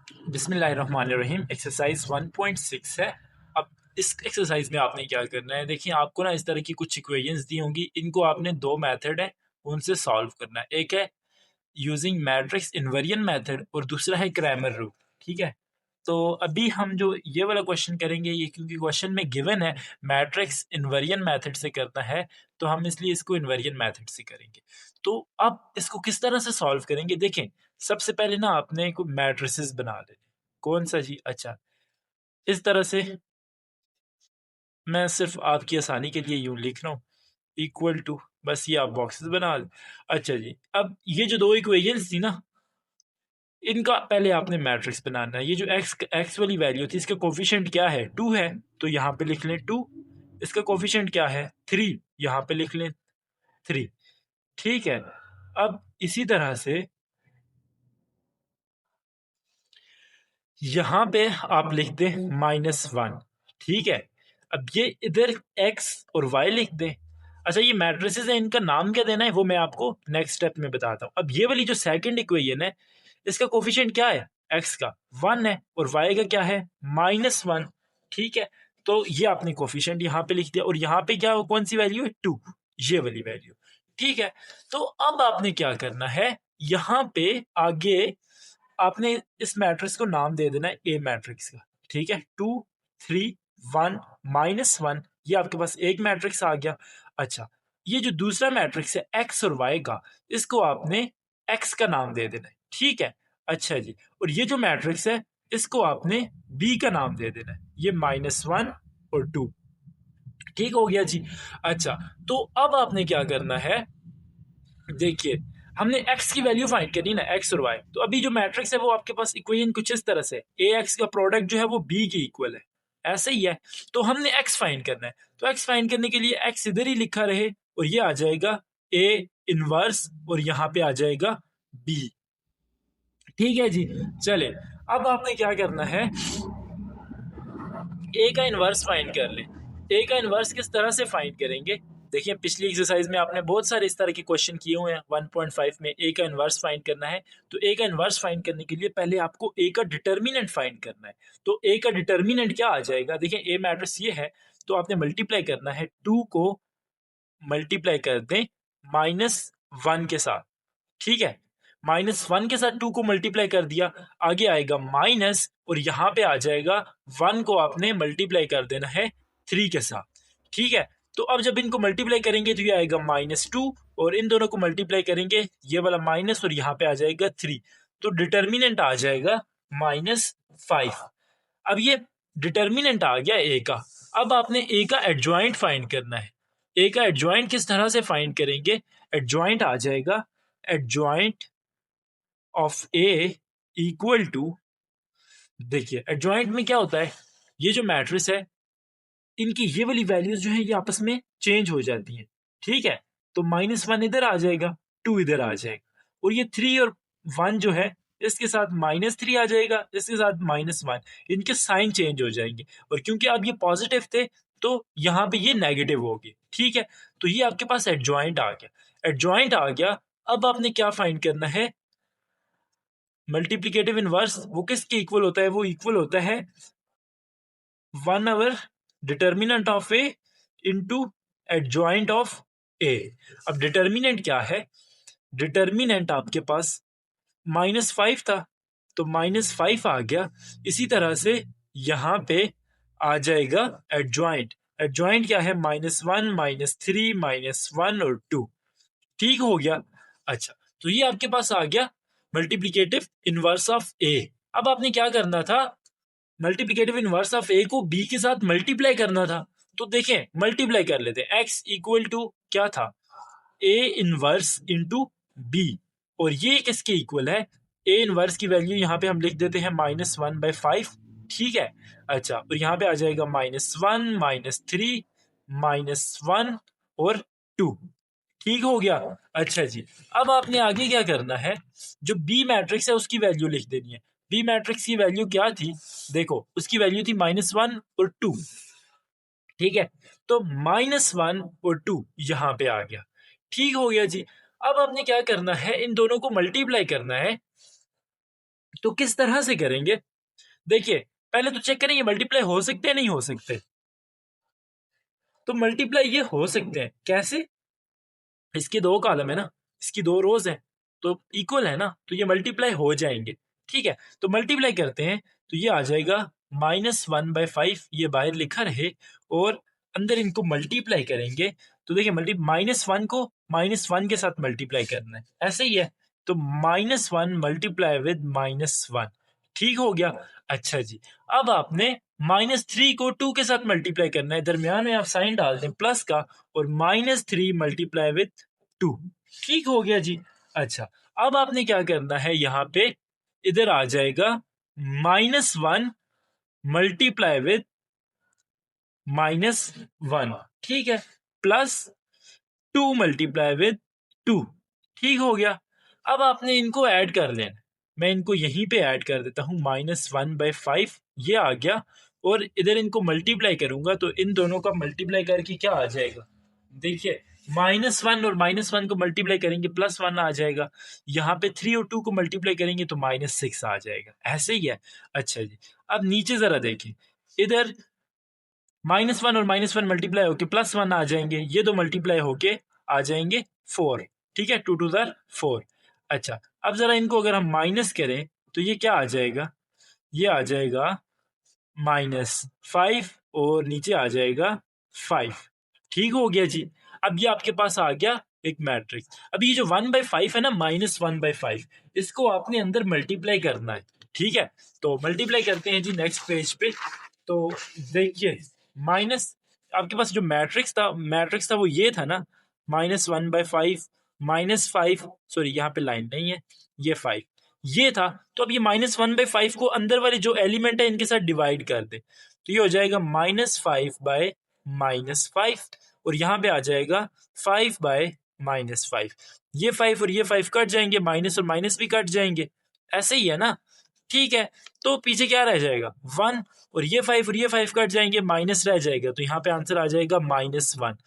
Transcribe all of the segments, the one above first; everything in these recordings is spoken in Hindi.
बिस्मिल्लाहिर्रहमानिर्रहीम। एक्सरसाइज 1.6 है। अब इस एक्सरसाइज में आपने क्या करना है, देखिए आपको ना इस तरह की कुछ इक्वेशंस दी होंगी, इनको आपने दो मेथड है उनसे सॉल्व करना है। एक है यूजिंग मैट्रिक्स इन्वर्जन मेथड और दूसरा है क्रैमर रूल। ठीक है, तो अभी हम जो ये वाला क्वेश्चन करेंगे, ये क्योंकि क्वेश्चन में गिवन है मैट्रिक्स इन्वर्जन मेथड से करना है, तो हम इसलिए इसको इन्वर्जन मेथड से करेंगे। तो अब इसको किस तरह से सॉल्व करेंगे, देखें सबसे पहले ना आपने को मैट्रिसेस बना लेने। कौन सा जी? अच्छा, इस तरह से मैं सिर्फ आपकी आसानी के लिए यूं लिख रहा हूँ, इक्वल टू, बस ये आप बॉक्सेस बना लें। अच्छा जी, अब ये जो दो इक्वेशंस थी ना, इनका पहले आपने मैट्रिक्स बनाना है। ये जो एक्स एक्स वाली वैल्यू थी, इसका कोफिशिएंट क्या है? 2 है, तो यहाँ पे लिख लें 2। इसका कोफिशिएंट क्या है? 3, यहाँ पे लिख लें 3। ठीक है, अब इसी तरह से यहाँ पे आप लिख दें -1। ठीक है, अब ये इधर x और y लिख दें। अच्छा, ये मैट्रिसेस है, इनका नाम क्या देना है वो मैं आपको नेक्स्ट स्टेप में बताता हूँ। अब ये वाली जो सेकंड इक्वेशन है, इसका कोफिशिएंट क्या है? x का 1 है और y का क्या है? -1। ठीक है, तो ये आपने कोफिशिएंट यहाँ पे लिख दिया और यहाँ पे क्या, कौन सी वैल्यू है? 2, ये वाली वैल्यू। ठीक है, तो अब आपने क्या करना है, यहाँ पे आगे आपने इस मैट्रिक्स को नाम दे देना है ए मैट्रिक्स का। ठीक है, 2 3 1 -1, ये आपके पास एक मैट्रिक्स आ गया। अच्छा, ये जो दूसरा मैट्रिक्स है एक्स और वाई का, इसको आपने एक्स का नाम दे देना है। ठीक है, अच्छा जी, और ये जो मैट्रिक्स है इसको आपने बी का नाम दे देना है, ये -1 और 2। ठीक हो गया जी। अच्छा, तो अब आपने क्या करना है, देखिए हमने x की वैल्यू फाइंड करनी ना, x और y। तो अभी जो मैट्रिक्स है वो आपके पास इक्वेशन कुछ इस तरह से, ax का प्रोडक्ट जो है वो b के इक्वल है, ऐसे ही है। तो हमने x फाइंड करना है, तो x फाइंड करने के लिए x इधर ही लिखा रहे और ये आ जाएगा a इनवर्स और यहाँ पे आ जाएगा b। ठीक है जी, चले अब आपने क्या करना है, ए का इनवर्स फाइंड कर ले। ए का इनवर्स किस तरह से फाइंड करेंगे, देखिए पिछली एक्सरसाइज में आपने बहुत सारे इस तरह के क्वेश्चन किए हुए हैं। 1.5 में ए का इनवर्स फाइंड करना है, तो ए का इनवर्स फाइंड करने के लिए पहले आपको ए का डिटर्मिनेंट फाइंड करना है। तो ए का डिटर्मिनेंट क्या आ जाएगा, देखिए ए मैट्रिक्स ये है, तो आपने मल्टीप्लाई करना है, 2 को मल्टीप्लाई कर दें -1 के साथ। ठीक है, -1 के साथ 2 को मल्टीप्लाई कर दिया, आगे आएगा माइनस और यहाँ पे आ जाएगा 1 को आपने मल्टीप्लाई कर देना है 3 के साथ। ठीक है, तो अब जब इनको मल्टीप्लाई करेंगे तो ये आएगा -2 और इन दोनों को मल्टीप्लाई करेंगे, ये वाला माइनस और यहाँ पे आ जाएगा 3, तो डिटर्मिनेंट आ जाएगा -5। अब ये डिटर्मिनेंट आ गया ए का। अब आपने ए का एडजॉइंट फाइंड करना है। ए का एडजॉइंट किस तरह से फाइंड करेंगे, एडजॉइंट आ जाएगा adjoint of a equal to, देखिए एडजॉइंट में क्या होता है, ये जो मैट्रिक्स है इनकी ये वाली वैल्यूज जो है ये आपस में चेंज हो जाती हैं। ठीक है, तो -1 इधर आ जाएगा, 2 इधर आ जाएगा और ये 3 और 1 जो है इसके साथ -3 आ जाएगा, इसके साथ -1, इनके साइन चेंज हो जाएंगे और क्योंकि अब ये पॉजिटिव थे तो यहाँ पे ये नेगेटिव हो गए। ठीक है, तो ये आपके पास एडजॉइंट आ गया। एडजॉइंट आ गया, अब आपने क्या फाइंड करना है, मल्टीप्लिकेटिव इनवर्स वो किसके इक्वल होता है, वो इक्वल होता है 1 over determinant of A into adjoint of A. अब डिटर्मिनेंट क्या है, डिटर्मिनेंट आपके पास -5 था, तो -5 आ गया। इसी तरह से यहाँ पे आ जाएगा एडजॉइंट। एडजॉइंट क्या है, -1 -3 -1 और 2। ठीक हो गया। अच्छा, तो ये आपके पास आ गया मल्टीप्लिकेटिव इनवर्स ऑफ ए। अब आपने क्या करना था, मल्टीप्लिकेटिव इनवर्स ऑफ ए को बी के साथ मल्टीप्लाई करना था। तो देखें मल्टीप्लाई कर लेते हैं, एक्स इक्वल टू क्या था, ए इनवर्स इंटू बी, और ये किसके इक्वल है, ए इनवर्स की वैल्यू यहाँ पे हम लिख देते हैं -1/5। ठीक है, अच्छा, और यहाँ पे आ जाएगा -1 -3 -1 और 2। ठीक हो गया। अच्छा जी, अब आपने आगे क्या करना है, जो बी मैट्रिक्स है उसकी वैल्यू लिख देनी है। बी मैट्रिक्स की वैल्यू क्या थी, देखो उसकी वैल्यू थी -1 और 2। ठीक है, तो -1 और 2 यहाँ पे आ गया। ठीक हो गया जी। अब आपने क्या करना है, इन दोनों को मल्टीप्लाई करना है तो किस तरह से करेंगे? देखिए पहले तो चेक करेंगे मल्टीप्लाई हो सकते हैं नहीं हो सकते। तो मल्टीप्लाई ये हो सकते हैं कैसे? इसके दो कॉलम है ना, इसकी दो रोज है, तो इक्वल है ना, तो ये मल्टीप्लाई हो जाएंगे। ठीक है, तो मल्टीप्लाई करते हैं तो ये आ जाएगा -1/5, ये बाहर लिखा रहे, और अंदर इनको मल्टीप्लाई करेंगे तो देखिए -1 को -1 के साथ मल्टीप्लाई करना है, ऐसे ही है। तो -1 मल्टीप्लाई विद -1, ठीक हो गया। अच्छा जी, अब आपने -3 को 2 के साथ मल्टीप्लाई करना है, दरमियान में आप साइन डाल दें प्लस का, और -3 मल्टीप्लाई विद 2, ठीक हो गया जी। अच्छा, अब आपने क्या करना है, यहाँ पे इधर आ जाएगा -1 मल्टीप्लाई विद -1, ठीक है, प्लस 2 मल्टीप्लाई विद 2, ठीक हो गया। अब आपने इनको ऐड कर लेना, मैं इनको यहीं पे ऐड कर देता हूँ, -1/5 ये आ गया, और इधर इनको मल्टीप्लाई करूंगा तो इन दोनों का मल्टीप्लाई करके क्या आ जाएगा, देखिए -1 और -1 को मल्टीप्लाई करेंगे +1 आ जाएगा, यहाँ पे 3 और 2 को मल्टीप्लाई करेंगे तो -6 आ जाएगा, ऐसे ही है। अच्छा जी, अब नीचे जरा देखें, इधर -1 और -1 मल्टीप्लाई होके +1 आ जाएंगे, ये दो मल्टीप्लाई होके आ जाएंगे 4, ठीक है, 2 टू द 4। अच्छा, अब जरा इनको अगर हम माइनस करें तो ये क्या आ जाएगा, ये आ जाएगा -5 और नीचे आ जाएगा 5, ठीक हो गया जी। अब ये आपके पास आ गया एक मैट्रिक्स। अब ये जो 1/5 है ना, -1/5, इसको आपने अंदर मल्टीप्लाई करना है, ठीक है। तो मल्टीप्लाई करते हैं जी नेक्स्ट पेज पे। तो देखिए माइनस, आपके पास जो मैट्रिक्स था वो ये था ना, -1/5 -5, सॉरी यहाँ पे लाइन नहीं है, ये 5 ये था। तो अब ये -1/5 को अंदर वाले जो एलिमेंट है इनके साथ डिवाइड कर दे, तो ये हो जाएगा -5/-5, और यहाँ पे आ जाएगा 5/-5। ये 5 और ये 5 कट जाएंगे, माइनस और माइनस भी कट जाएंगे, ऐसे ही है ना, ठीक है। तो पीछे क्या रह जाएगा, 1, और ये 5 और ये 5 कट जाएंगे, माइनस रह जाएगा, तो यहाँ पे आंसर आ जाएगा -1।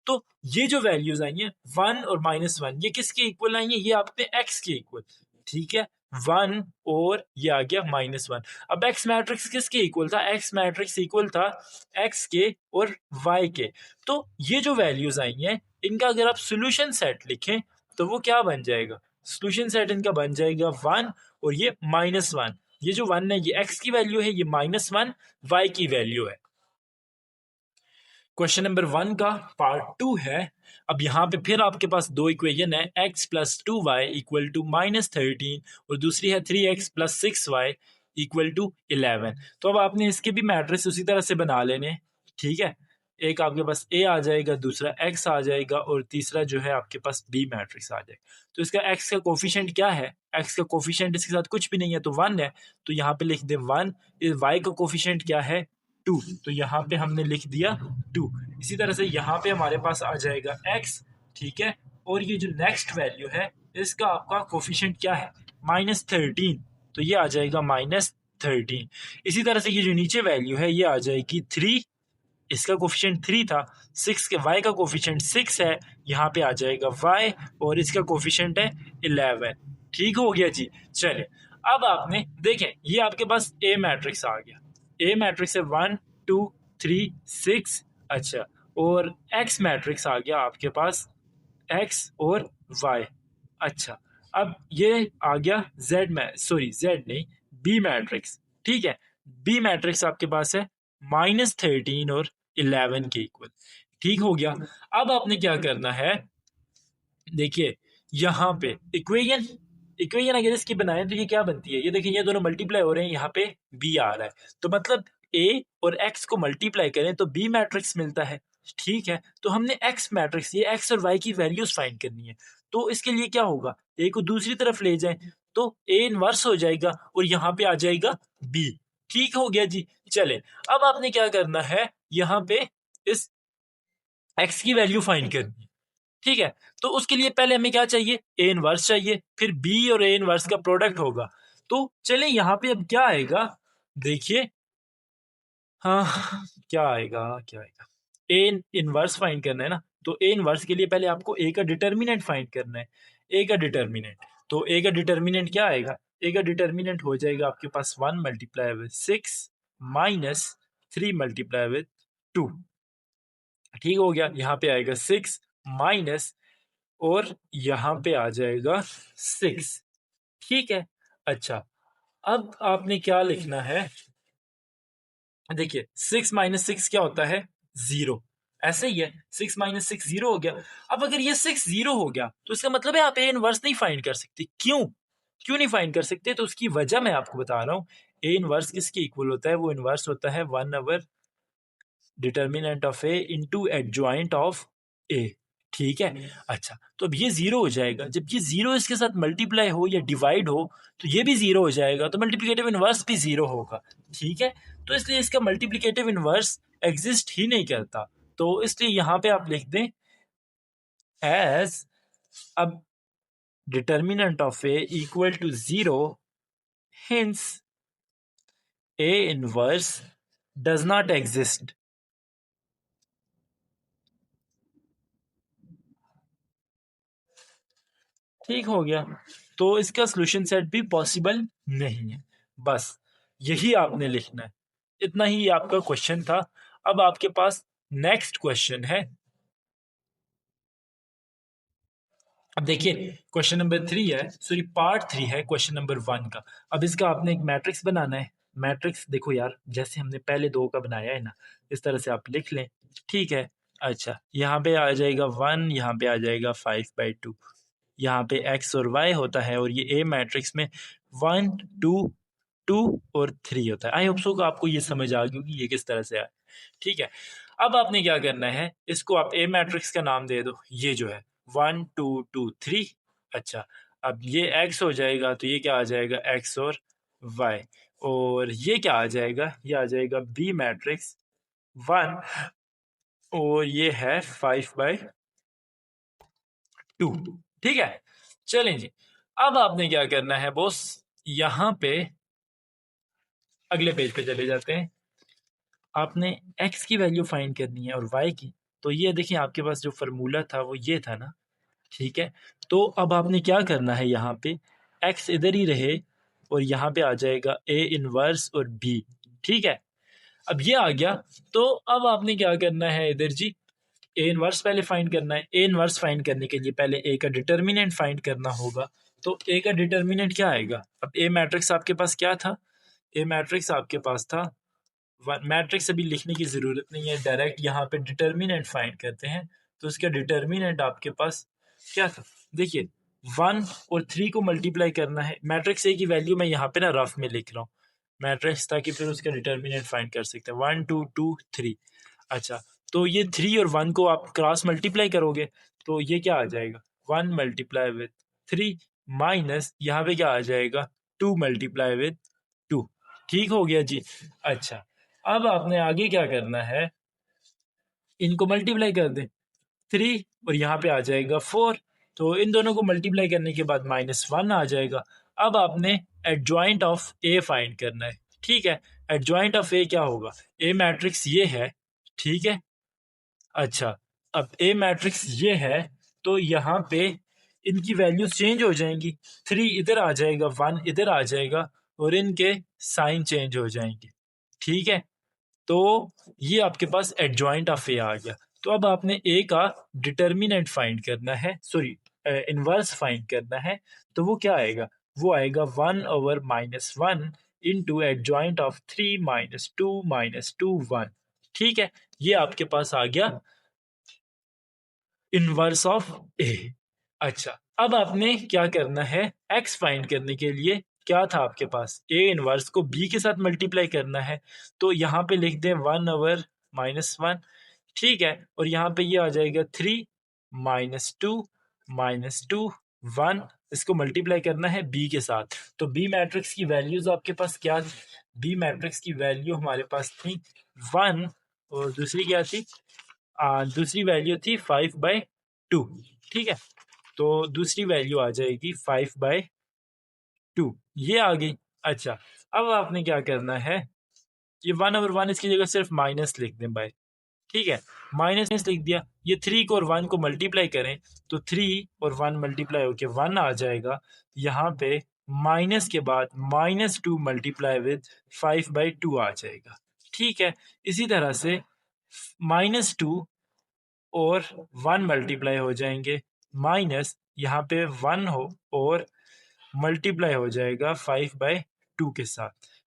तो ये जो वैल्यूज आई हैं 1 और -1, ये किसके इक्वल आई हैं, ये आपके x के इक्वल, ठीक है, 1 और ये आ गया -1। अब x मैट्रिक्स किसके इक्वल था, x मैट्रिक्स इक्वल था x के और y के। तो ये जो वैल्यूज आई हैं इनका अगर आप सोल्यूशन सेट लिखें तो वो क्या बन जाएगा, सोल्यूशन सेट इनका बन जाएगा 1 और ये -1। ये जो 1 है ये x की वैल्यू है, ये -1 y की वैल्यू है। क्वेश्चन नंबर 1 का पार्ट 2 है। अब यहाँ पे फिर आपके पास दो इक्वेशन है, x plus 2y equal to -13, और दूसरी है 3x plus 6y equal to 11। तो अब आपने इसके भी मैट्रिक्स उसी तरह से बना लेने, ठीक है। एक आपके पास a आ जाएगा, दूसरा x आ जाएगा, और तीसरा जो है आपके पास b मैट्रिक्स आ जाएगा। तो इसका x का कोफिशिएंट क्या है, x का कोफिशिएंट इसके साथ कुछ भी नहीं है तो 1 है, तो यहाँ पे लिख दे 1। y का कोफिशिएंट क्या है 2, तो यहाँ पे हमने लिख दिया 2। इसी तरह से यहाँ पे हमारे पास आ जाएगा x, ठीक है, और ये जो नेक्स्ट वैल्यू है इसका आपका कोफिशिएंट क्या है -13, तो ये आ जाएगा -13। इसी तरह से ये जो नीचे वैल्यू है ये आ जाएगी 3, इसका कोफिशिएंट 3 था, 6 के y का कोफिशिएंट 6 है, यहाँ पे आ जाएगा y, और इसका कोफिशिएंट है 11, ठीक हो गया जी। चलिए अब आपने देखें ये आपके पास a मैट्रिक्स आ गया, ए मैट्रिक्स है 1 2 3 6, अच्छा, और एक्स मैट्रिक्स आ गया आपके पास एक्स और वाई, अच्छा। अब ये आ गया जेड में, सॉरी जेड नहीं, बी मैट्रिक्स, ठीक है। बी मैट्रिक्स आपके पास है -13 और 11 के इक्वल, ठीक हो गया। अब आपने क्या करना है, देखिए यहाँ पे इक्वेशन इक्वेशन अगर इसकी बनाए तो ये क्या बनती है, ये देखिए ये दोनों मल्टीप्लाई हो रहे हैं, यहाँ पे बी आ रहा है, तो मतलब ए और एक्स को मल्टीप्लाई करें तो बी मैट्रिक्स मिलता है, ठीक है। तो हमने एक्स मैट्रिक्स, ये एक्स और वाई की वैल्यूज फाइंड करनी है, तो इसके लिए क्या होगा, ए को दूसरी तरफ ले जाएं तो ए इनवर्स हो जाएगा और यहाँ पे आ जाएगा बी, ठीक हो गया जी। चले अब आपने क्या करना है, यहाँ पे इस एक्स की वैल्यू फाइंड करनी है, ठीक है। तो उसके लिए पहले हमें क्या चाहिए, ए इनवर्स चाहिए, फिर बी और ए इनवर्स का प्रोडक्ट होगा। तो चलें यहाँ पे अब क्या आएगा, देखिए, हाँ क्या आएगा, ए इनवर्स फाइंड करना है ना, तो ए इनवर्स के लिए पहले आपको ए का डिटर्मिनेंट फाइंड करना है, ए का डिटर्मिनेंट, तो ए का डिटर्मिनेंट क्या आएगा, ए का डिटर्मिनेंट हो जाएगा आपके पास 1 multiply with 6 minus 3 multiply with 2। ठीक हो गया, यहाँ पे आएगा 6 माइनस और यहाँ पे आ जाएगा 6। ठीक है। अच्छा, अब आपने क्या लिखना है, देखिए 6 माइनस 6 क्या होता है, 0। ऐसे ही है, 6 माइनस 6 0 हो गया। अब अगर ये 6 0 हो गया तो इसका मतलब है आप ए इनवर्स नहीं फाइंड कर सकते। क्यों क्यों नहीं फाइंड कर सकते, तो उसकी वजह मैं आपको बता रहा हूँ। ए इनवर्स किसके इक्वल होता है, वो इनवर्स होता है 1 over determinant of A into adjoint of A. ठीक है। अच्छा, तो अब ये 0 हो जाएगा, जब ये 0 इसके साथ मल्टीप्लाई हो या डिवाइड हो तो ये भी 0 हो जाएगा, तो मल्टीप्लिकेटिव इनवर्स भी 0 होगा। ठीक है, तो इसलिए इसका मल्टीप्लिकेटिव इनवर्स एग्जिस्ट ही नहीं करता। तो इसलिए यहाँ पे आप लिख दें एज, अब determinant of a equal to 0, hence a inverse does not exist. ठीक हो गया, तो इसका सोल्यूशन सेट भी पॉसिबल नहीं है। बस यही आपने लिखना है, इतना ही आपका क्वेश्चन था। अब आपके पास नेक्स्ट क्वेश्चन है। अब देखिए क्वेश्चन नंबर 3 है, सॉरी पार्ट 3 है क्वेश्चन नंबर 1 का। अब इसका आपने एक मैट्रिक्स बनाना है। मैट्रिक्स देखो यार, जैसे हमने पहले 2 का बनाया है ना, इस तरह से आप लिख लें। ठीक है। अच्छा, यहाँ पे आ जाएगा 1, यहाँ पे आ जाएगा 5/2, यहाँ पे एक्स और वाई होता है, और ये ए मैट्रिक्स में 1 2 2 और 3 होता है। आई होप सो आपको ये समझ आ गई होगी ये किस तरह से आया। ठीक है, अब आपने क्या करना है, इसको आप ए मैट्रिक्स का नाम दे दो, ये जो है 1 2 2 3। अच्छा, अब ये एक्स हो जाएगा, तो ये क्या आ जाएगा, एक्स और वाई। और ये क्या आ जाएगा, ये आ जाएगा बी मैट्रिक्स 1, और ये है 5/2। ठीक है, चलें जी। अब आपने क्या करना है बॉस, यहाँ पे अगले पेज पे चले जाते हैं। आपने x की वैल्यू फाइंड करनी है और y की। तो ये देखिए आपके पास जो फार्मूला था वो ये था ना। ठीक है, तो अब आपने क्या करना है, यहाँ पे x इधर ही रहे और यहाँ पे आ जाएगा a इनवर्स और b। ठीक है, अब ये आ गया, तो अब आपने क्या करना है इधर जी, ए इनवर्स पहले फाइंड करना है। ए इनवर्स फाइंड करने के लिए पहले ए का डिटर्मिनेंट फाइंड करना होगा। तो ए का डिटर्मिनेंट क्या आएगा, अब ए मैट्रिक्स आपके पास क्या था, ए मैट्रिक्स आपके पास था, मैट्रिक्स अभी लिखने की ज़रूरत नहीं है, डायरेक्ट यहाँ पे डिटर्मिनेंट फाइंड करते हैं। तो उसका डिटर्मिनेंट आपके पास क्या था, देखिए 1 और 3 को मल्टीप्लाई करना है। मैट्रिक्स ए की वैल्यू मैं यहाँ पे ना रफ में लिख रहा हूँ मैट्रिक्स, ताकि फिर उसका डिटर्मिनेंट फाइंड कर सकते हैं, 1 2 2 3। अच्छा, तो ये 3 और 1 को आप क्रॉस मल्टीप्लाई करोगे तो ये क्या आ जाएगा, 1 मल्टीप्लाई विद 3 माइनस यहाँ पे क्या आ जाएगा, 2 मल्टीप्लाई विद 2। ठीक हो गया जी। अच्छा, अब आपने आगे क्या करना है, इनको मल्टीप्लाई कर दें, 3 और यहाँ पे आ जाएगा 4। तो इन दोनों को मल्टीप्लाई करने के बाद -1 आ जाएगा। अब आपने एडजॉइंट ऑफ ए फाइंड करना है। ठीक है, एडजॉइंट ऑफ ए क्या होगा, ए मैट्रिक्स ये है। ठीक है। अच्छा, अब ए मैट्रिक्स ये है, तो यहाँ पे इनकी वैल्यूज चेंज हो जाएंगी, 3 इधर आ जाएगा, 1 इधर आ जाएगा, और इनके साइन चेंज हो जाएंगे। ठीक है, तो ये आपके पास एडजॉइंट ऑफ ए आ गया। तो अब आपने ए का डिटर्मिनेंट फाइंड करना है, सॉरी इनवर्स फाइंड करना है। तो वो क्या आएगा, वो आएगा 1/-1 इंटू एडजॉइंट ऑफ 3 -2 -2 1। ठीक है, ये आपके पास आ गया इनवर्स ऑफ ए। अच्छा, अब आपने क्या करना है, एक्स फाइंड करने के लिए क्या था आपके पास, ए इनवर्स को बी के साथ मल्टीप्लाई करना है। तो यहाँ पे लिख दें 1/-1। ठीक है, और यहाँ पे ये आ जाएगा 3 -2 -2 1। इसको मल्टीप्लाई करना है बी के साथ। तो बी मैट्रिक्स की वैल्यूज आपके पास क्या थी, बी मैट्रिक्स की वैल्यू हमारे पास थी 1, और दूसरी क्या थी, दूसरी वैल्यू थी 5/2। ठीक है, तो दूसरी वैल्यू आ जाएगी 5/2, ये आ गई। अच्छा, अब आपने क्या करना है, ये 1/1 इसकी जगह सिर्फ माइनस लिख दें बाय। ठीक है, माइनस लिख दिया। ये 3 को और 1 को मल्टीप्लाई करें तो 3 और 1 मल्टीप्लाई होके 1 आ जाएगा। यहाँ पे माइनस के बाद -2 मल्टीप्लाई विद 5/2 आ जाएगा। ठीक है, इसी तरह से -2 और 1 मल्टीप्लाई हो जाएंगे, माइनस यहाँ पे 1 हो और मल्टीप्लाई हो जाएगा 5/2 के साथ।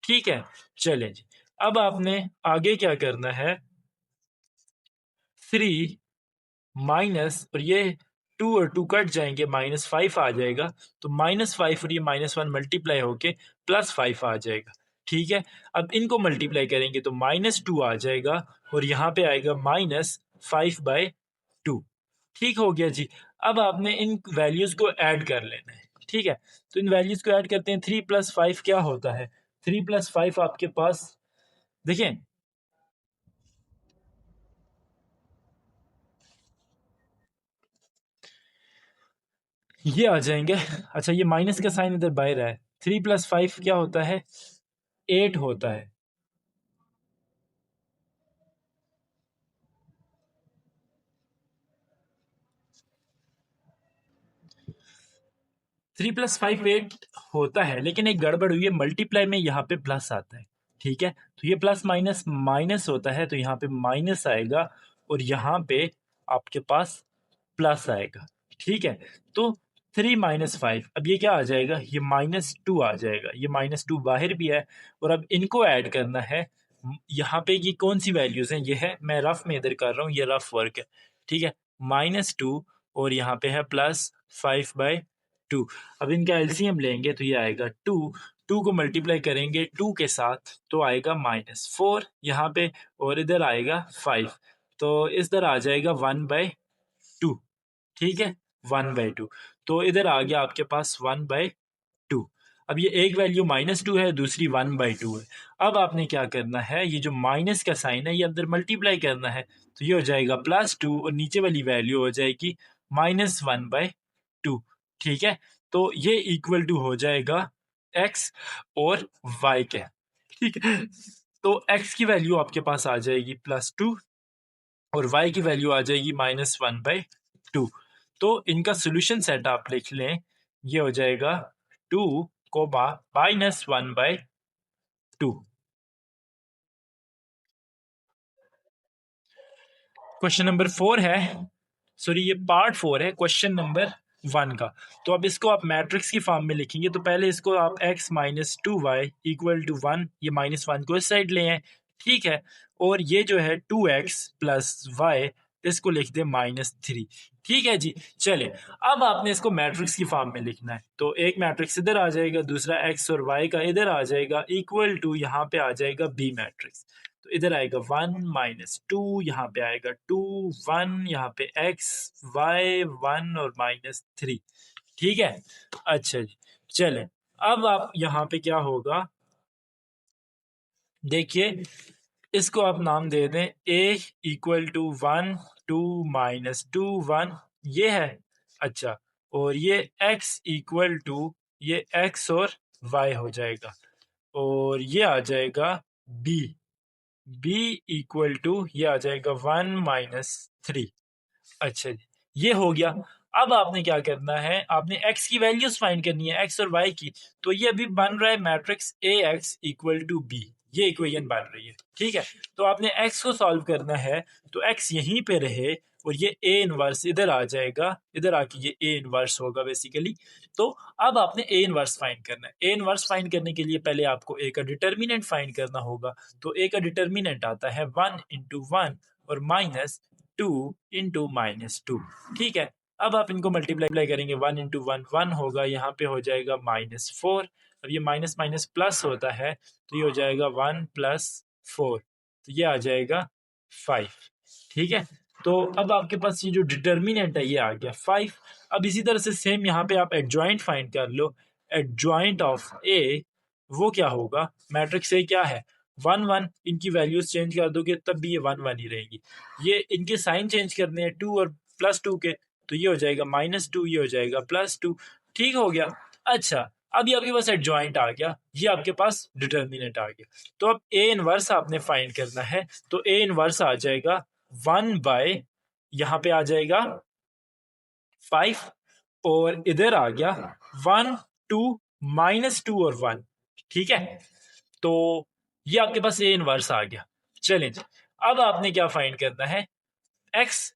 ठीक है, चलें जी। अब आपने आगे क्या करना है, 3 माइनस और ये 2 और 2 कट जाएंगे, -5 आ जाएगा, तो -5 और ये -1 मल्टीप्लाई होके +5 आ जाएगा। ठीक है, अब इनको मल्टीप्लाई करेंगे तो -2 आ जाएगा और यहाँ पे आएगा -5/2। ठीक हो गया जी। अब आपने इन वैल्यूज को ऐड कर लेना है। ठीक है, तो इन वैल्यूज को ऐड करते हैं। 3 + 5 क्या होता है? 3 + 5 आपके पास देखें, ये आ जाएंगे। अच्छा, ये माइनस का साइन इधर बाहर है। 3 + 5 क्या होता है? 8 होता है। 3 + 5 8 होता है, लेकिन एक गड़बड़ हुई है, मल्टीप्लाई में यहाँ पे प्लस आता है। ठीक है, तो ये प्लस माइनस माइनस होता है, तो यहाँ पे माइनस आएगा और यहाँ पे आपके पास प्लस आएगा। ठीक है, तो 3 - 5, अब ये क्या आ जाएगा? ये -2 आ जाएगा। ये -2 बाहर भी है और अब इनको ऐड करना है। यहाँ पे ये कौन सी वैल्यूज हैं? ये है, मैं रफ में इधर कर रहा हूँ, ये रफ वर्क है। ठीक है, -2 और यहाँ पे है +5/2। अब इनका एलसीएम लेंगे तो ये आएगा 2। 2 को मल्टीप्लाई करेंगे 2 के साथ तो आएगा -4 यहाँ पे, और इधर आएगा 5, तो इस तरह आ जाएगा 1/2। ठीक है, 1/2, तो इधर आ गया आपके पास 1/2। अब ये एक वैल्यू -2 है, दूसरी 1/2 है। अब आपने क्या करना है, ये जो माइनस का साइन है ये अंदर मल्टीप्लाई करना है, तो ये हो जाएगा +2 और नीचे वाली वैल्यू हो जाएगी -1/2। ठीक है, तो ये इक्वल टू हो जाएगा x और y के। ठीक है, तो x की वैल्यू आपके पास आ जाएगी +2 और y की वैल्यू आ जाएगी -1/2। तो इनका सोल्यूशन सेट आप लिख लें, ये हो जाएगा 2 कोमा -1/2। क्वेश्चन नंबर 4 है, सॉरी ये पार्ट 4 है क्वेश्चन नंबर 1 का। तो अब इसको आप मैट्रिक्स की फॉर्म में लिखेंगे, तो पहले इसको आप x - 2y = 1, ये -1 को इस साइड ले आए। ठीक है, और ये जो है 2x + y, इसको लिख दें -3। ठीक है जी, चले। अब आपने इसको मैट्रिक्स की फॉर्म में लिखना है, तो एक मैट्रिक्स इधर आ जाएगा, दूसरा x और y का इधर आ जाएगा, इक्वल टू यहाँ पे आ जाएगा b मैट्रिक्स। तो इधर आएगा 1 - 2, यहाँ पे आएगा 2 1, यहाँ पे x y 1 और -3। ठीक है, अच्छा जी, चले। अब आप यहाँ पे क्या होगा, देखिए, इसको आप नाम दे दें a = 1 2 -2 1, ये है। अच्छा, और ये x ये x और y हो जाएगा, और ये आ जाएगा b ये आ जाएगा 1 - 3। अच्छा जी, ये हो गया। अब आपने क्या करना है, आपने x की वैल्यूज फाइंड करनी है, x और y की। तो ये अभी बन रहा है मैट्रिक्स ax = b, ये इक्वेशन बन रही है। ठीक है, तो आपने x को सॉल्व करना है, तो x यहीं पे रहे और ये a इनवर्स इधर आ जाएगा, इधर आके ये a इनवर्स होगा बेसिकली। तो अब आपने a इनवर्स फाइंड करना है। a इनवर्स फाइंड करने के लिए पहले आपको a का डिटर्मिनेंट फाइंड करना होगा। तो a का डिटर्मिनेंट आता है 1 × 1 और -2 × -2। ठीक है, अब आप इनको मल्टीप्लाई करेंगे, 1 × 1 1 होगा, यहाँ पे हो जाएगा -4। अब ये माइनस माइनस प्लस होता है, तो ये हो जाएगा 1 + 4, तो ये आ जाएगा 5। ठीक है, तो अब आपके पास ये जो डिटर्मिनेंट है ये आ गया 5। अब इसी तरह से सेम यहाँ पे आप एडजॉइंट फाइंड कर लो। एडजॉइंट ऑफ ए वो क्या होगा, मैट्रिक्स ए क्या है 1 1, इनकी वैल्यूज चेंज कर दोगे तब भी ये 1 1 ही रहेगी। ये इनके साइन चेंज करने हैं 2 और +2 के, तो ये हो जाएगा -2, ये हो जाएगा +2। ठीक हो गया। अच्छा, अब ये आपके पास एडजॉइंट आ गया, ये आपके पास डिटर्मिनेंट आ गया। तो अब ए इनवर्स आपने फाइंड करना है, तो ए इनवर्स आ जाएगा 1 बाय, यहाँ पे आ जाएगा 5 और इधर आ गया 1 2 -2 और 1, ठीक है। तो ये आपके पास ए इनवर्स आ गया। चलें जी, अब आपने क्या फाइंड करना है, एक्स।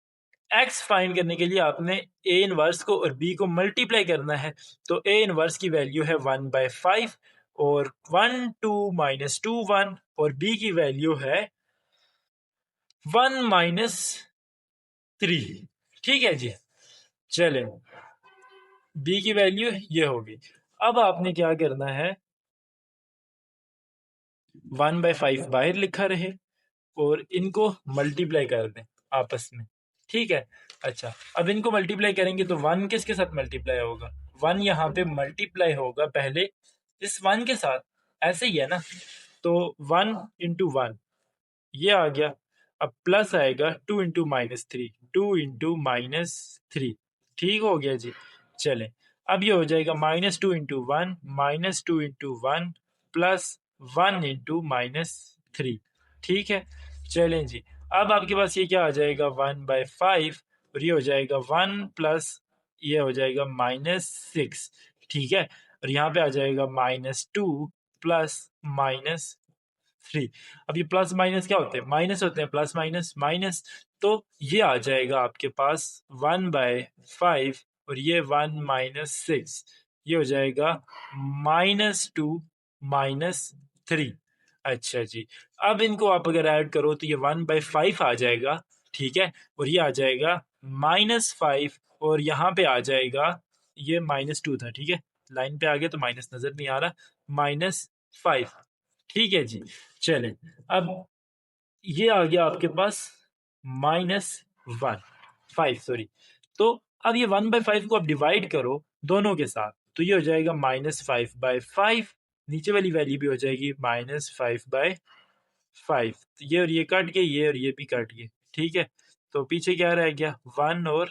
एक्स फाइंड करने के लिए आपने ए इनवर्स को और बी को मल्टीप्लाई करना है। तो ए इनवर्स की वैल्यू है 1/5 और 1 2 -2 1, और बी की वैल्यू है 1 -3, ठीक है जी। चलें, बी की वैल्यू ये होगी। अब आपने क्या करना है, 1/5 बाहर लिखा रहे और इनको मल्टीप्लाई कर दें आपस में, ठीक है। अच्छा, अब इनको मल्टीप्लाई करेंगे तो 1 किसके साथ मल्टीप्लाई होगा, 1 यहाँ पे मल्टीप्लाई होगा पहले इस 1 के साथ, ऐसे ही है ना। तो 1 इंटू 1 ये आ गया। अब प्लस आएगा 2 इंटू -3, 2 इंटू -3, ठीक हो गया जी। चलें, अब ये हो जाएगा -2 इंटू 1 -2 इंटू 1 प्लस 1 इंटू -3, ठीक है। चलें जी, अब आपके पास ये क्या आ जाएगा, 1/5 और ये हो जाएगा 1 प्लस ये हो जाएगा -6, ठीक है। और यहाँ पे आ जाएगा -2 प्लस -3। अब ये प्लस माइनस क्या होते हैं, माइनस होते हैं, प्लस माइनस माइनस। तो ये आ जाएगा आपके पास 1/5 और ये 1 -6, ये हो जाएगा -2 -3। अच्छा जी, अब इनको आप अगर ऐड करो तो ये 1/5 आ जाएगा, ठीक है। और ये आ जाएगा -5 और यहाँ पे आ जाएगा, ये -2 था, ठीक है, लाइन पे आ गया तो माइनस नजर नहीं आ रहा, -5, ठीक है जी। चलें, अब ये आ गया आपके पास -1/5, सॉरी। तो अब ये 1/5 को आप डिवाइड करो दोनों के साथ, तो ये हो जाएगा -5/5, नीचे वाली वैल्यू भी हो जाएगी -5/5। ये और ये कट गए, ये और ये भी कट गए, ठीक है। तो पीछे क्या रह गया, 1 और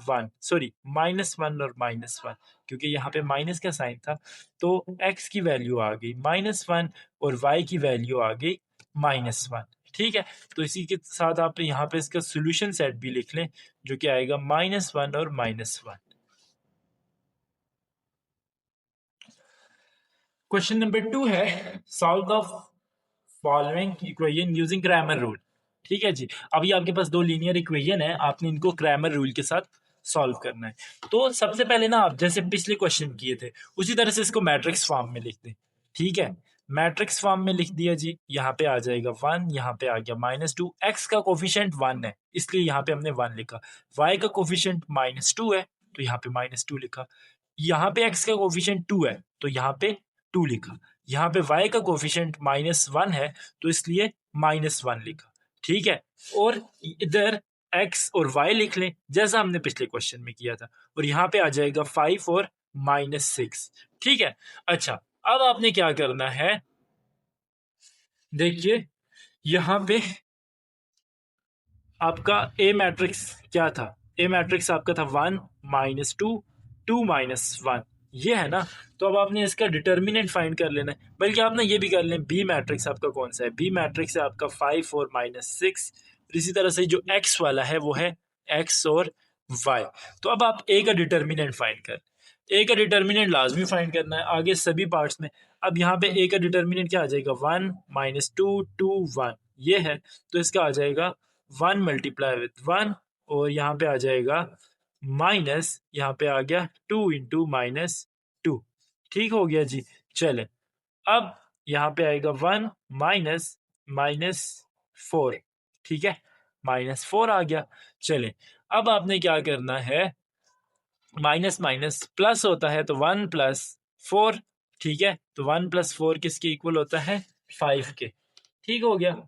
1, सॉरी -1 और -1, क्योंकि यहाँ पे माइनस का साइन था। तो x की वैल्यू आ गई -1 और y की वैल्यू आ गई -1, ठीक है। तो इसी के साथ आप यहाँ पे इसका सोल्यूशन सेट भी लिख लें, जो कि आएगा -1 और -1। क्वेश्चन नंबर 2 है, solve the following equation using Cramer rule, ठीक है जी। अभी आपके पास दो लीनियर इक्वेशन है, आपने इनको क्रैमर रूल के साथ सॉल्व करना है। तो सबसे पहले ना आप जैसे पिछले क्वेश्चन किए थे उसी तरह से इसको मैट्रिक्स फॉर्म में लिख दें, ठीक है। मैट्रिक्स फॉर्म में लिख दिया जी, यहाँ पे आ जाएगा 1, यहाँ पे आ गया -2, एक्स का कोफिशिएंट 1 है इसलिए यहाँ पे हमने 1 लिखा, वाई का कोफिशिएंट -2 है तो यहाँ पे -2 लिखा, यहाँ पे एक्स का कोफिशिएंट 2 है तो यहाँ पे 2 लिखा, यहाँ पे y का कोफिशिएंट -1 है तो इसलिए -1 लिखा, ठीक है। और इधर x और y लिख लें जैसा हमने पिछले क्वेश्चन में किया था, और यहाँ पे आ जाएगा 5 और -6, ठीक है। अच्छा, अब आपने क्या करना है, देखिए यहाँ पे आपका ए मैट्रिक्स क्या था, ए मैट्रिक्स आपका था 1 -2 2 -1, ये है ना। तो अब आपने इसका डिटर्मिनेंट फाइंड कर लेना है, बल्कि आप ना ये भी कर लें, बी मैट्रिक्स आपका कौन सा है, बी मैट्रिक्स है आपका 5 और -6। इसी तरह से जो एक्स वाला है वो है एक्स और वाई। तो अब आप ए का डिटर्मिनेंट फाइंड कर, ए का डिटर्मिनेंट लाजमी फाइंड करना है आगे सभी पार्ट्स में। अब यहाँ पे ए का डिटर्मिनेंट क्या आ जाएगा, 1 -2 2 1, ये है। तो इसका आ जाएगा 1 मल्टीप्लाई विथ 1 और यहाँ पे आ जाएगा माइनस, यहाँ पे आ गया 2 इंटू -2, ठीक हो गया जी। चले, अब यहाँ पे आएगा 1 माइनस -4, ठीक है, -4 आ गया। चले, अब आपने क्या करना है, माइनस माइनस प्लस होता है तो 1 + 4, ठीक है। तो 1 + 4 किसके इक्वल होता है, 5 के, ठीक हो गया।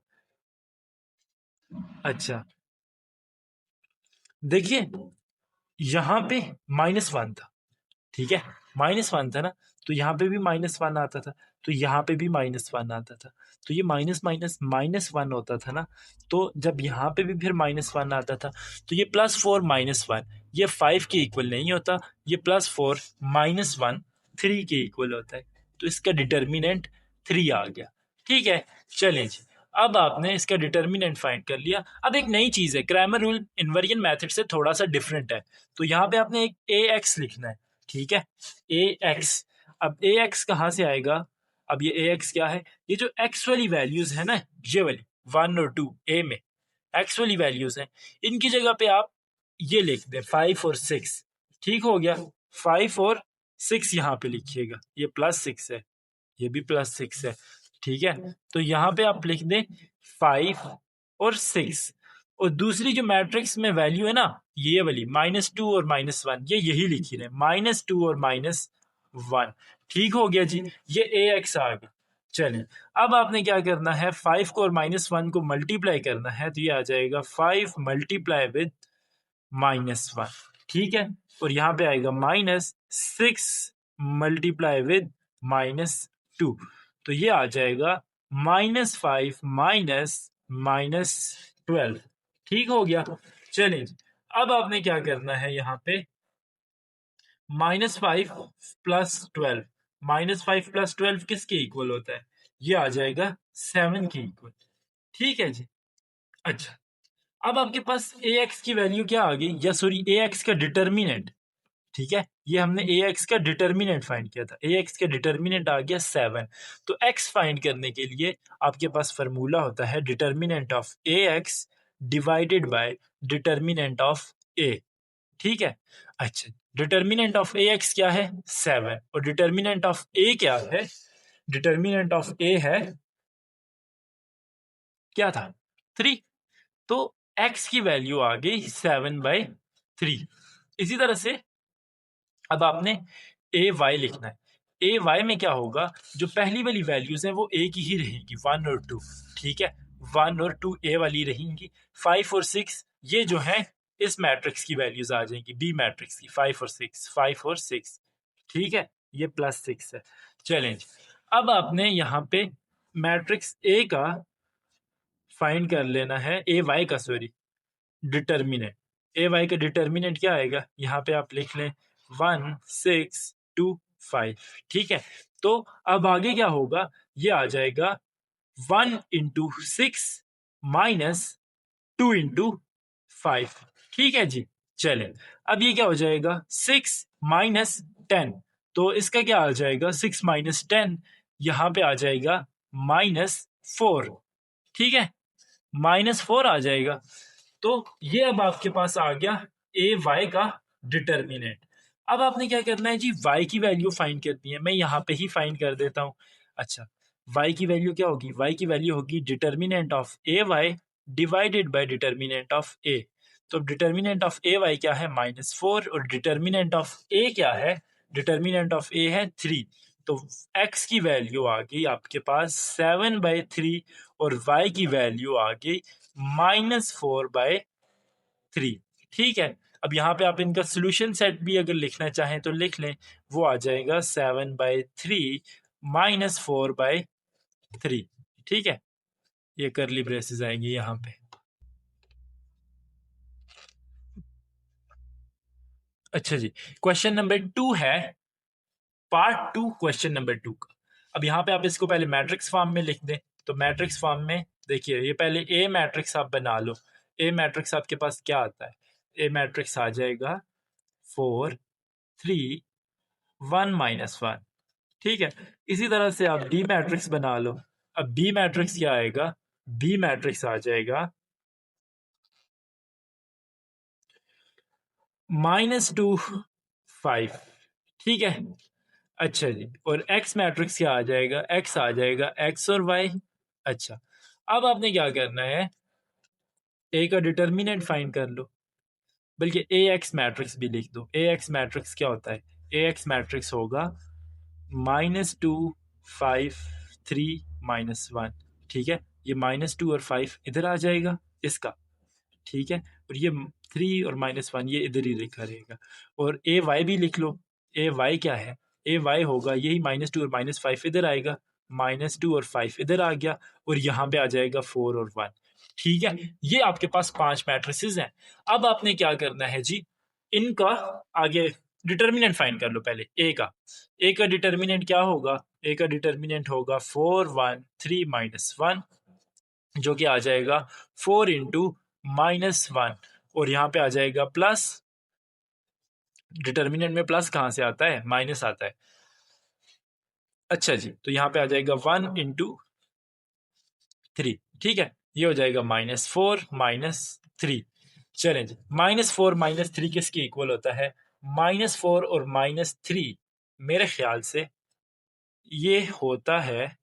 अच्छा, देखिए यहाँ पे -1 था, ठीक है, -1 था ना, तो यहाँ पे भी -1 आता था, तो यहाँ पे भी -1 आता था, तो ये माइनस माइनस -1 होता था ना। तो जब यहाँ पे भी फिर -1 आता था तो ये +4 -1 ये 5 के इक्वल नहीं होता, ये +4 -1 3 के इक्वल होता है। तो इसका डिटर्मिनेंट 3 आ गया, ठीक है। चलें जी, अब आपने इसका डिटर्मिनेंट फाइंड कर लिया। अब एक नई चीज़ है, क्रैमर रूल इन्वर्जन मेथड से थोड़ा सा डिफरेंट है। तो यहाँ पे आपने एक ax लिखना है, ठीक है, ax। अब ए एक्स कहाँ से आएगा? अब ये ए एक्स क्या है? ये जो एक्स वाली वैल्यूज है ना, ये वाली 1 और 2 ए में एक्स वाली वैल्यूज हैं, इनकी जगह पे आप ये लिख दें 5 और 6। ठीक हो गया, 5 और 6 यहाँ पे लिखिएगा, ये +6 है, ये भी +6 है। ठीक है, तो यहाँ पे आप लिख दें 5 और 6, और दूसरी जो मैट्रिक्स में वैल्यू है ना, ये वाली -2 और -1, ये यही लिखी रहे, -2 और -1। ठीक हो गया जी, ये ए एक्स आ गया। चलें, अब आपने क्या करना है, 5 को और -1 को मल्टीप्लाई करना है, तो ये आ जाएगा 5 मल्टीप्लाई विद -1। ठीक है, और यहाँ पे आएगा -6 मल्टीप्लाई विद -2, तो ये आ जाएगा -5 -12। ठीक हो गया। चलिए, अब आपने क्या करना है, यहाँ पे -5 + 12, -5 + 12 किसके इक्वल होता है? ये आ जाएगा 7 के इक्वल। ठीक है जी। अच्छा, अब आपके पास ए एक्स की वैल्यू क्या आ गई, या सॉरी ए एक्स का डिटर्मिनेंट। ठीक है, ये हमने ए एक्स का डिटर्मिनेंट फाइंड किया था, ए एक्स का डिटर्मिनेंट आ गया 7। तो एक्स फाइंड करने के लिए आपके पास फार्मूला होता है determinant of A X divided by determinant of A. ठीक है, अच्छा, डिटर्मिनेंट ऑफ ए एक्स क्या है? 7, और डिटर्मिनेंट ऑफ ए क्या है? डिटर्मिनेंट ऑफ ए है, क्या था? 3। तो x की वैल्यू आ गई 7/3। इसी तरह से अब आपने ए वाई लिखना है। ए वाई में क्या होगा, जो पहली वाली वैल्यूज हैं वो ए की ही रहेंगी, 1 और 2। ठीक है, 1 और 2 ए वाली रहेंगी। 5 और 6 ये जो है इस मैट्रिक्स की वैल्यूज आ जाएंगी, बी मैट्रिक्स की, 5 और 6, 5 और 6। ठीक है, ये +6 है। चैलेंज, अब आपने यहाँ पे मैट्रिक्स ए का फाइंड कर लेना है, ए वाई का सॉरी डिटर्मिनेंट। ए वाई का डिटर्मिनेंट क्या आएगा, यहाँ पे आप लिख लें 1 6 2 5। ठीक है, तो अब आगे क्या होगा, ये आ जाएगा 1 इंटू 6 -2 इंटू 5। ठीक है जी। चलें, अब ये क्या हो जाएगा, 6 -10, तो इसका क्या आ जाएगा, 6 -10 यहाँ पे आ जाएगा -4। ठीक है, -4 आ जाएगा। तो ये अब आपके पास आ गया ए वाई का डिटर्मिनेंट। अब आपने क्या करना है जी, वाई की वैल्यू फाइंड करनी है। मैं यहाँ पे ही फाइंड कर देता हूँ। अच्छा, वाई की वैल्यू क्या होगी, वाई की वैल्यू होगी determinant of A Y divided by determinant of A. तो डिटर्मिनेंट ऑफ ए वाई क्या है, -4, और डिटर्मिनेंट ऑफ ए क्या है, डिटर्मिनेंट ऑफ ए है 3। तो x की वैल्यू आ गई आपके पास 7/3, और y की वैल्यू आ गई -4/3। ठीक है, अब यहाँ पे आप इनका सोल्यूशन सेट भी अगर लिखना चाहें तो लिख लें, वो आ जाएगा 7/3 -4/3। ठीक है, ये करली ब्रेसेस आएंगे यहाँ पे। अच्छा जी, क्वेश्चन नंबर 2 है, पार्ट 2 क्वेश्चन नंबर 2 का। अब यहाँ पे आप इसको पहले मैट्रिक्स फॉर्म में लिख दें। तो मैट्रिक्स फॉर्म में देखिए, ये पहले ए मैट्रिक्स आप बना लो। ए मैट्रिक्स आपके पास क्या आता है, ए मैट्रिक्स आ जाएगा 4 3 1 -1। ठीक है, इसी तरह से आप बी मैट्रिक्स बना लो। अब बी मैट्रिक्स क्या आएगा, बी मैट्रिक्स आ जाएगा -2 5। ठीक है, अच्छा जी, और एक्स मैट्रिक्स क्या आ जाएगा, एक्स आ जाएगा एक्स और वाई। अच्छा, अब आपने क्या करना है, ए का डिटर्मिनेंट फाइंड कर लो, बल्कि ए एक्स मैट्रिक्स भी लिख दो। ए एक्स मैट्रिक्स क्या होता है, ए एक्स मैट्रिक्स होगा -2 5 3 -1। ठीक है, ये -2 और 5 इधर आ जाएगा इसका। ठीक है, और ये 3 और -1 ये इधर ही लिखा रहेगा। और ए वाई भी लिख लो, ए वाई क्या है, ए वाई होगा यही -2 और -5 इधर आएगा, -2 और 5 इधर आ गया, और यहाँ पे आ जाएगा 4 और 1। ठीक है, ये आपके पास 5 मैट्रिसेस हैं। अब आपने क्या करना है जी, इनका आगे डिटर्मिनेंट फाइंड कर लो पहले ए का। ए का डिटर्मिनेंट क्या होगा, ए का डिटर्मिनेंट होगा 4 1 3 -1, जो कि आ जाएगा 4 इंटू -1, और यहाँ पे आ जाएगा प्लस। डिटर्मिनेंट में प्लस कहाँ से आता है, माइनस आता है। अच्छा जी, तो यहाँ पे आ जाएगा 1 into 3, ठीक है, ये हो जाएगा -4 - 3। चलें जी, -4 - 3 किसके इक्वल होता है? -4 और -3 मेरे ख्याल से ये होता है।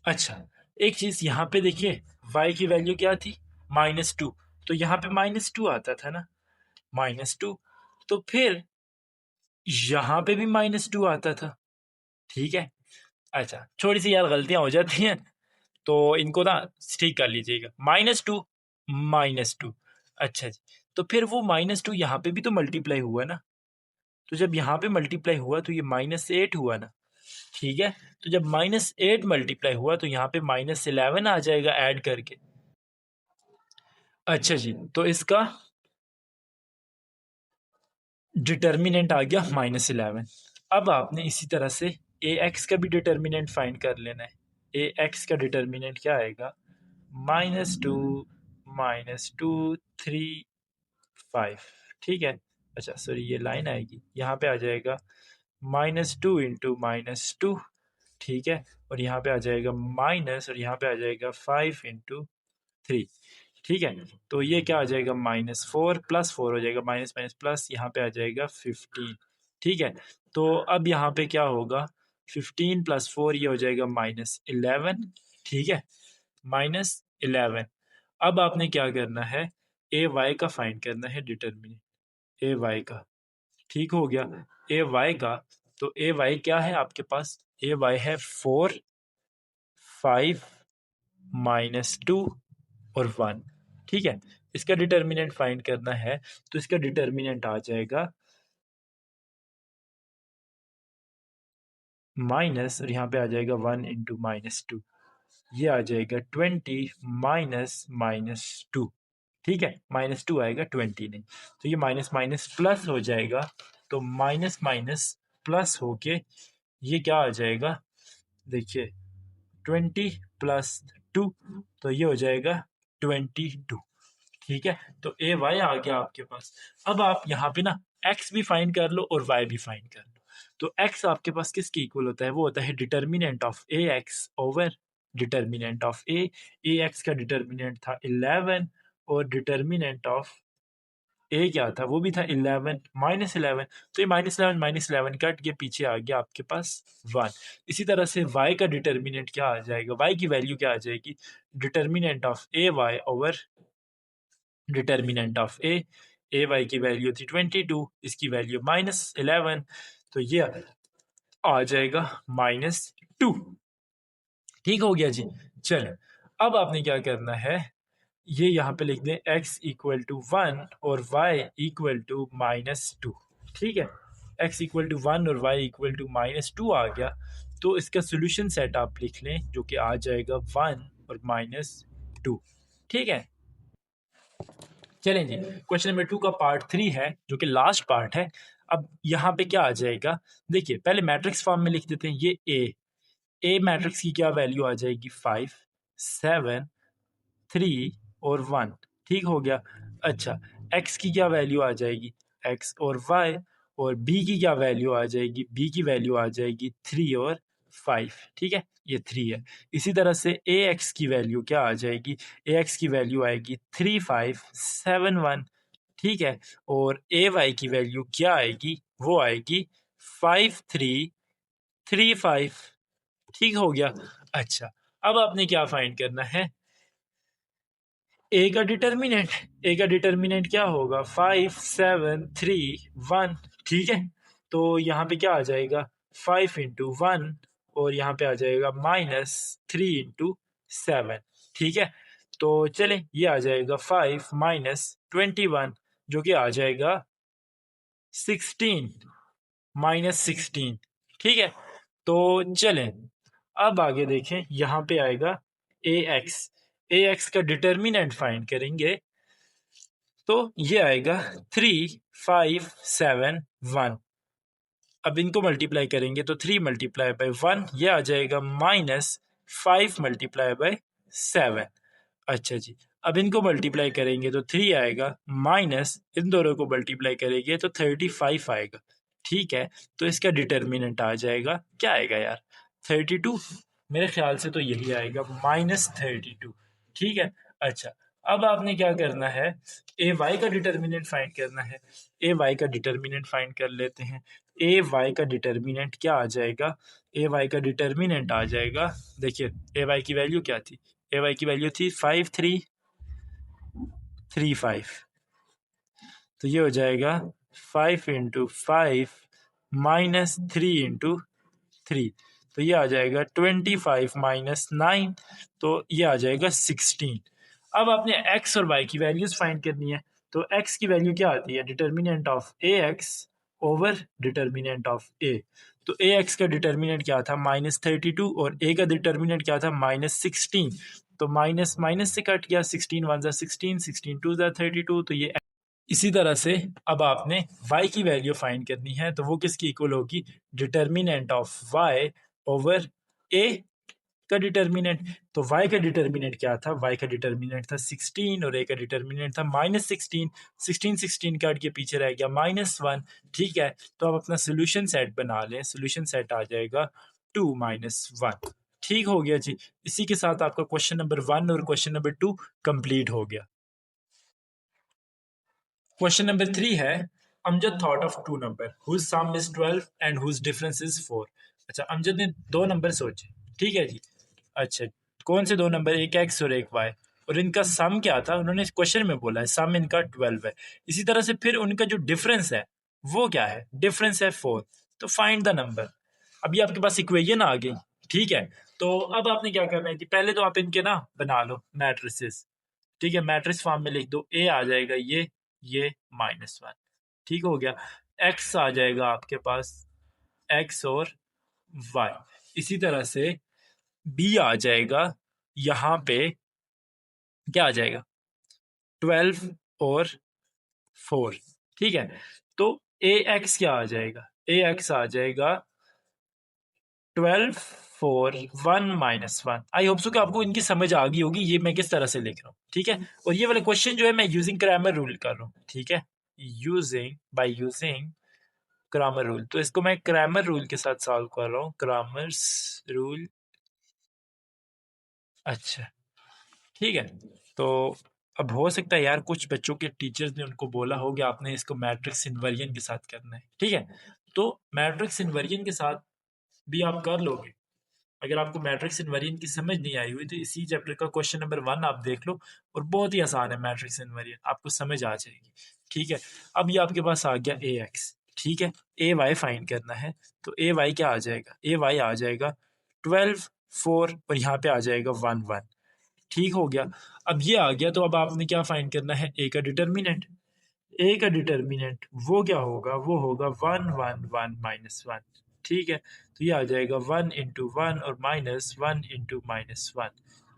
अच्छा, एक चीज यहाँ पे देखिए, y की वैल्यू क्या थी? -2, तो यहाँ पे -2 आता था ना, -2, तो फिर यहाँ पे भी -2 आता था, ठीक है। अच्छा, थोड़ी सी यार गलतियां हो जाती हैं, तो इनको ना ठीक कर लीजिएगा। -2 - 2, अच्छा जी, तो फिर वो -2 यहाँ पे भी तो मल्टीप्लाई हुआ ना, तो जब यहाँ पे मल्टीप्लाई हुआ तो ये -8 हुआ ना, ठीक है। तो जब -8 मल्टीप्लाई हुआ तो यहाँ पे -11 आ जाएगा ऐड करके। अच्छा जी, तो इसका डिटर्मिनेंट आ गया -11। अब आपने इसी तरह से ए एक्स का भी डिटर्मिनेंट फाइंड कर लेना है। ए एक्स का डिटर्मिनेंट क्या आएगा? -2 - 2 - 3 5, ठीक है। अच्छा सॉरी, ये लाइन आएगी, यहाँ पे आ जाएगा -2 × -2, ठीक है, और यहाँ पे आ जाएगा माइनस, और यहाँ पे आ जाएगा 5 × 3, ठीक है। तो ये क्या आ जाएगा? -4 +4 हो जाएगा, माइनस माइनस प्लस, यहाँ पे आ जाएगा 15, ठीक है। तो अब यहाँ पे क्या होगा? 15 + 4 ये हो जाएगा -11, ठीक है, -11। अब आपने क्या करना है? ए वाई का फाइंड करना है डिटर्मिनेंट, ए वाई का, ठीक हो गया। ए वाई का, तो ए वाई क्या है आपके पास? ए वाई है 4, 5 -2 और 1, ठीक है। इसका डिटर्मिनेंट फाइंड करना है, तो इसका डिटर्मिनेंट आ जाएगा माइनस, और यहाँ पे आ जाएगा 1 × -2, ये आ जाएगा 20 -2, ठीक है। -2 आएगा, 20 नहीं, तो ये माइनस माइनस प्लस हो जाएगा, तो माइनस माइनस प्लस होके ये क्या आ जाएगा? देखिए, 20 + 2, तो ये हो जाएगा 22, ठीक है। तो ए वाई आ गया आपके पास। अब आप यहाँ पे ना एक्स भी फाइंड कर लो और वाई भी फाइंड कर लो। तो एक्स आपके पास किसके इक्वल होता है? वो होता है determinant of A x over determinant of A. A x का डिटर्मिनेंट था 11, और डिटर्मिनेंट ऑफ ए क्या था? वो भी था 11 -11, तो ये -11 कट के पीछे आ गया आपके पास 1। इसी तरह से y का डिटर्मिनेंट क्या आ जाएगा? y की वैल्यू क्या आ जाएगी? Determinant of A y over determinant of A y की वैल्यू थी 22, इसकी वैल्यू -11, तो ये आ जाएगा -2, ठीक हो गया जी। चलें, अब आपने क्या करना है? ये यहाँ पे लिख दें x = 1 और y = -2, ठीक है। x = 1 और y = -2 आ गया, तो इसका सोल्यूशन सेट आप लिख लें, जो कि आ जाएगा 1 और -2, ठीक है। चलें जी, क्वेश्चन नंबर 2 का पार्ट 3 है, जो कि लास्ट पार्ट है। अब यहाँ पे क्या आ जाएगा? देखिए, पहले मैट्रिक्स फॉर्म में लिख देते हैं। ये ए मैट्रिक्स की क्या वैल्यू आ जाएगी? 5 7 3 और 1, ठीक हो गया। अच्छा, एक्स की क्या वैल्यू आ जाएगी? एक्स और वाई, और बी की क्या वैल्यू आ जाएगी? बी की वैल्यू आ जाएगी 3 और 5, ठीक है, ये 3 है। इसी तरह से ए एक्स की वैल्यू क्या आ जाएगी? ए एक्स की वैल्यू आएगी 3 5 7 1, ठीक है, और ए वाई की वैल्यू क्या आएगी? वो आएगी 5 3 3 5, ठीक हो गया। अच्छा, अब आपने क्या फाइंड करना है? ए का डिटर्मिनेंट क्या होगा? 5 7 3 1, ठीक है। तो यहाँ पे क्या आ जाएगा? 5 × 1, और यहाँ पे आ जाएगा -3 × 7, ठीक है। तो चलें, ये आ जाएगा 5 -21, जो कि आ जाएगा 16 -16, ठीक है। तो चलें, अब आगे देखें, यहाँ पे आएगा ए एक्स। ए एक्स का डिटर्मिनेंट फाइंड करेंगे, तो ये आएगा 3 5 7 1। अब इनको मल्टीप्लाई करेंगे, तो 3 × 1 ये आ जाएगा -5 × 7। अच्छा जी, अब इनको मल्टीप्लाई करेंगे तो 3 आएगा, माइनस इन दोनों को मल्टीप्लाई करेंगे तो 35 आएगा, ठीक है, तो इसका डिटर्मिनेंट आ जाएगा, क्या आएगा यार, 32। मेरे ख्याल से तो यही आएगा, -32। ठीक है। अच्छा, अब आपने क्या करना है, ए वाई का डिटर्मिनेंट फाइंड करना है। ए वाई का डिटर्मिनेंट फाइंड कर लेते हैं। ए वाई का डिटर्मिनेंट क्या आ जाएगा, ए वाई का डिटर्मिनेंट आ जाएगा, देखिए ए वाई की वैल्यू क्या थी, ए वाई की वैल्यू थी 5335। तो ये हो जाएगा 5 × 5 -3 × 3, तो ये आ जाएगा 25 - 9, तो ये आ जाएगा 16। अब आपने x और y की वैल्यूज फाइंड करनी है। तो x की वैल्यू क्या आती है, determinant of ax over determinant of a। तो ax का डिटर्मिनेंट क्या था, -32, और a का डिटर्मिनेंट क्या था, -16। तो माइनस माइनस से कट गया, 16 × 1 = 16, 16 × 2 = 32, तो ये इसी तरह से अब आपने y की वैल्यू फाइंड करनी है, तो वो किसकी इक्वल होगी, determinant of y over a का डिटर्मिनेंट। तो y का डिटर्मिनेंट क्या था, y का डिटर्मिनेंट था 16 और a का डिटर्मिनेंट था -16। 16 काट के पीछे रह गया -1। ठीक है, तो अब अपना सोल्यूशन सेट बना लें। सोल्यूशन सेट आ जाएगा 2 - 1। ठीक हो गया जी। इसी के साथ आपका क्वेश्चन नंबर 1 और क्वेश्चन नंबर 2 कंप्लीट हो गया। क्वेश्चन नंबर 3 है, Amjad thought of two number whose sum is 12 and whose difference is 4। अच्छा, अमजद ने दो नंबर सोचे, ठीक है जी। अच्छा, कौन से दो नंबर, एक एक्स और एक वाई, और इनका सम क्या था, उन्होंने क्वेश्चन में बोला है सम इनका 12 है। इसी तरह से फिर उनका जो डिफरेंस है वो क्या है, डिफरेंस है 4। तो फाइंड द नंबर। अभी आपके पास इक्वेशन आ गई, ठीक है। तो अब आपने क्या करना है कि पहले तो आप इनके ना बना लो मैट्रिसेस। ठीक है, मैट्रिक्स फॉर्म में लिख दो, ए आ जाएगा ये -1, ठीक हो गया। एक्स आ जाएगा आपके पास, एक्स और वाई। इसी तरह से बी आ जाएगा, यहाँ पे क्या आ जाएगा, 12 और 4। ठीक है, तो ए एक्स क्या आ जाएगा, ए एक्स आ जाएगा 12 4 1 -1। आई होप सो कि आपको इनकी समझ आ गई होगी ये मैं किस तरह से लिख रहा हूँ। ठीक है, और ये वाला क्वेश्चन जो है मैं यूजिंग ग्रामर रूल कर रहा हूँ। ठीक है, यूजिंग ग्रामर रूल, तो इसको मैं ग्रामर रूल के साथ सॉल्व कर रहा हूँ, ग्रामर्स रूल। अच्छा, ठीक है। तो अब हो सकता है यार कुछ बच्चों के टीचर्स ने उनको बोला हो कि आपने इसको मैट्रिक्स इन्वर्जन के साथ करना है। ठीक है, तो मैट्रिक्स इन्वर्जन के साथ भी आप कर लोगे। अगर आपको मैट्रिक्स इन्वर्जन की समझ नहीं आई हुई तो इसी चैप्टर का क्वेश्चन नंबर 1 आप देख लो, और बहुत ही आसान है मैट्रिक्स इन्वर्जन, आपको समझ आ जाएगी। ठीक है, अब ये आपके पास आ गया ए एक्स। ठीक है, ए वाई फाइंड करना है, तो ए वाई क्या आ जाएगा, ए वाई आ जाएगा 12 4 और यहाँ पे आ जाएगा 1 1। ठीक हो गया। अब ये आ गया, तो अब आपने क्या फाइंड करना है, ए का डिटर्मिनेंट। ए का डिटर्मिनेंट वो क्या होगा, वो होगा 1 1 1 -1। ठीक है, तो ये आ जाएगा 1 × 1 और -1 × -1।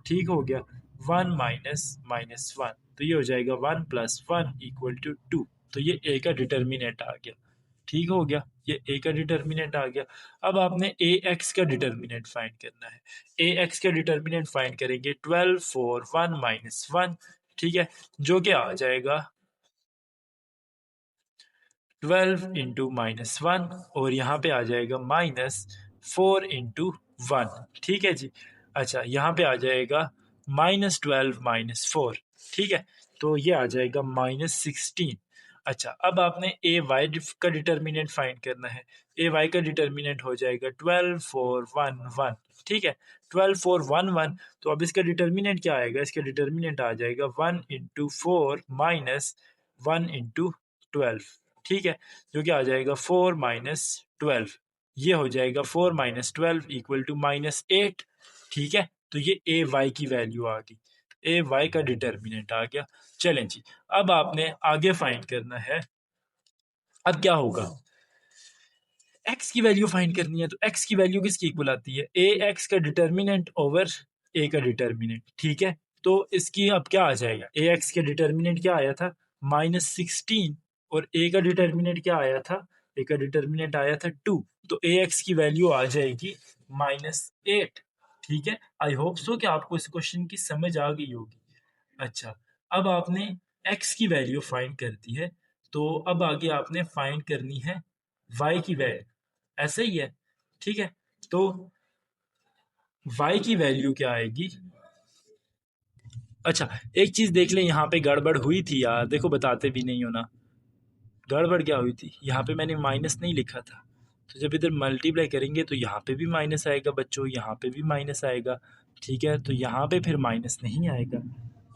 ठीक हो गया, 1 -1, तो ये हो जाएगा 1 + 1 = 2। तो ये ए का डिटर्मिनेंट आ गया। ठीक हो गया, ये ए का डिटर्मिनेंट आ गया। अब आपने ए एक्स का डिटर्मिनेंट फाइंड करना है। ए एक्स का डिटर्मिनेंट फाइंड करेंगे 12 4 1 -1। ठीक है, जो कि आ जाएगा 12 × -1, और यहाँ पे आ जाएगा -4 × 1। ठीक है जी। अच्छा, यहाँ पे आ जाएगा -12 -4। ठीक है, तो ये आ जाएगा -16। अच्छा, अब आपने ए वाई का डिटर्मिनेंट फाइंड करना है। ए वाई का डिटर्मिनेंट हो जाएगा 12 4 1 1। ठीक है, 12 4 1 1। तो अब इसका डिटर्मिनेंट क्या आएगा, इसका डिटर्मिनेंट आ जाएगा 1 × 4 -1 × 12। ठीक है, जो कि आ जाएगा 4 - 12। ये हो जाएगा 4 - 12 = -8। ठीक है, तो ये ए वाई की वैल्यू आ गई, ए वाई का डिटर्मिनेंट आ गया। चलें जी, अब आपने आगे फाइंड करना है। अब क्या होगा, एक्स की वैल्यू फाइंड करनी है, तो एक्स की वैल्यू किसकी इक्वल आती है, ए एक्स का डिटर्मिनेंट ओवर ए का डिटर्मिनेंट। ठीक है, तो इसकी अब क्या आ जाएगा, ए एक्स का डिटर्मिनेंट क्या आया था, -16, और ए का डिटर्मिनेंट क्या आया था, ए का डिटर्मिनेंट आया था 2। तो ए एक्स की वैल्यू आ जाएगी -8। ठीक है, आई होप सो कि आपको इस क्वेश्चन की समझ आ गई होगी। अच्छा, अब आपने एक्स की वैल्यू फाइंड कर दी है, तो अब आगे आपने फाइंड करनी है y की वैल्यू, ऐसे ही है, ठीक है। तो y की वैल्यू क्या आएगी? अच्छा, एक चीज देख लें, यहाँ पे गड़बड़ हुई थी यार, देखो बताते भी नहीं हो ना। गड़बड़ क्या हुई थी, यहाँ पे मैंने माइनस नहीं लिखा था, तो जब इधर मल्टीप्लाई करेंगे तो यहाँ पे भी माइनस आएगा बच्चों, यहाँ पे भी माइनस आएगा, ठीक है। तो यहाँ पे फिर माइनस नहीं आएगा,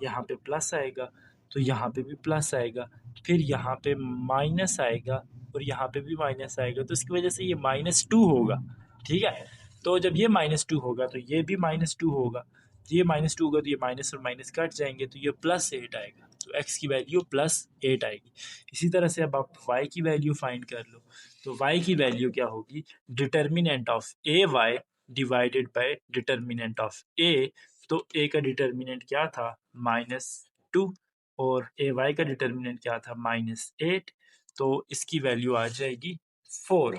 यहाँ पे प्लस आएगा, तो यहाँ पे भी प्लस आएगा, फिर यहाँ पे माइनस आएगा, और यहाँ पे भी माइनस आएगा, तो इसकी वजह से ये -2 होगा, ठीक है। तो जब ये -2 होगा तो ये भी -2 होगा, ये -2 होगा तो ये माइनस और माइनस कट जाएंगे, तो ये +8 आएगा, तो x की वैल्यू +8 आएगी। इसी तरह से अब आप y की वैल्यू फाइंड कर लो, तो y की वैल्यू क्या होगी? Determinant of A Y divided by determinant of A. तो a का डिटर्मिनेंट क्या था? -2, और ए वाई का डिटर्मिनेंट क्या था? -8। तो इसकी वैल्यू आ जाएगी 4,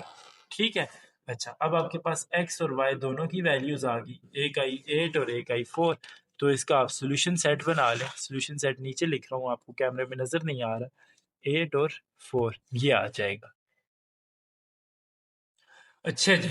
ठीक है। अच्छा, अब आपके पास x और y दोनों की वैल्यूज आ गई, एक आई 8 और एक आई 4। तो इसका आप सोल्यूशन सेट बना लें, सोल्यूशन सेट नीचे लिख रहा हूँ, आपको कैमरे में नज़र नहीं आ रहा, 8 और 4 ये आ जाएगा। अच्छा जी,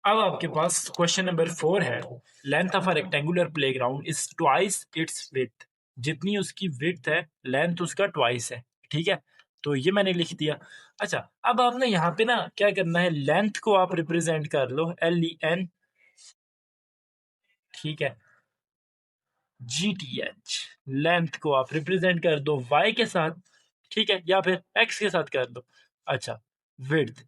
अब आपके पास क्वेश्चन नंबर 4 है, length of a rectangular playground is twice its width. जितनी उसकी विड्थ है, लेंथ उसका ट्वाइस है, ठीक है। तो ये मैंने लिख दिया। अच्छा, अब आपने यहाँ पे ना क्या करना है, लेंथ को आप रिप्रेजेंट कर लो LEN, ठीक है, GTH। लेंथ को आप रिप्रेजेंट कर दो y के साथ, ठीक है, या फिर x के साथ कर दो। अच्छा, विड्थ,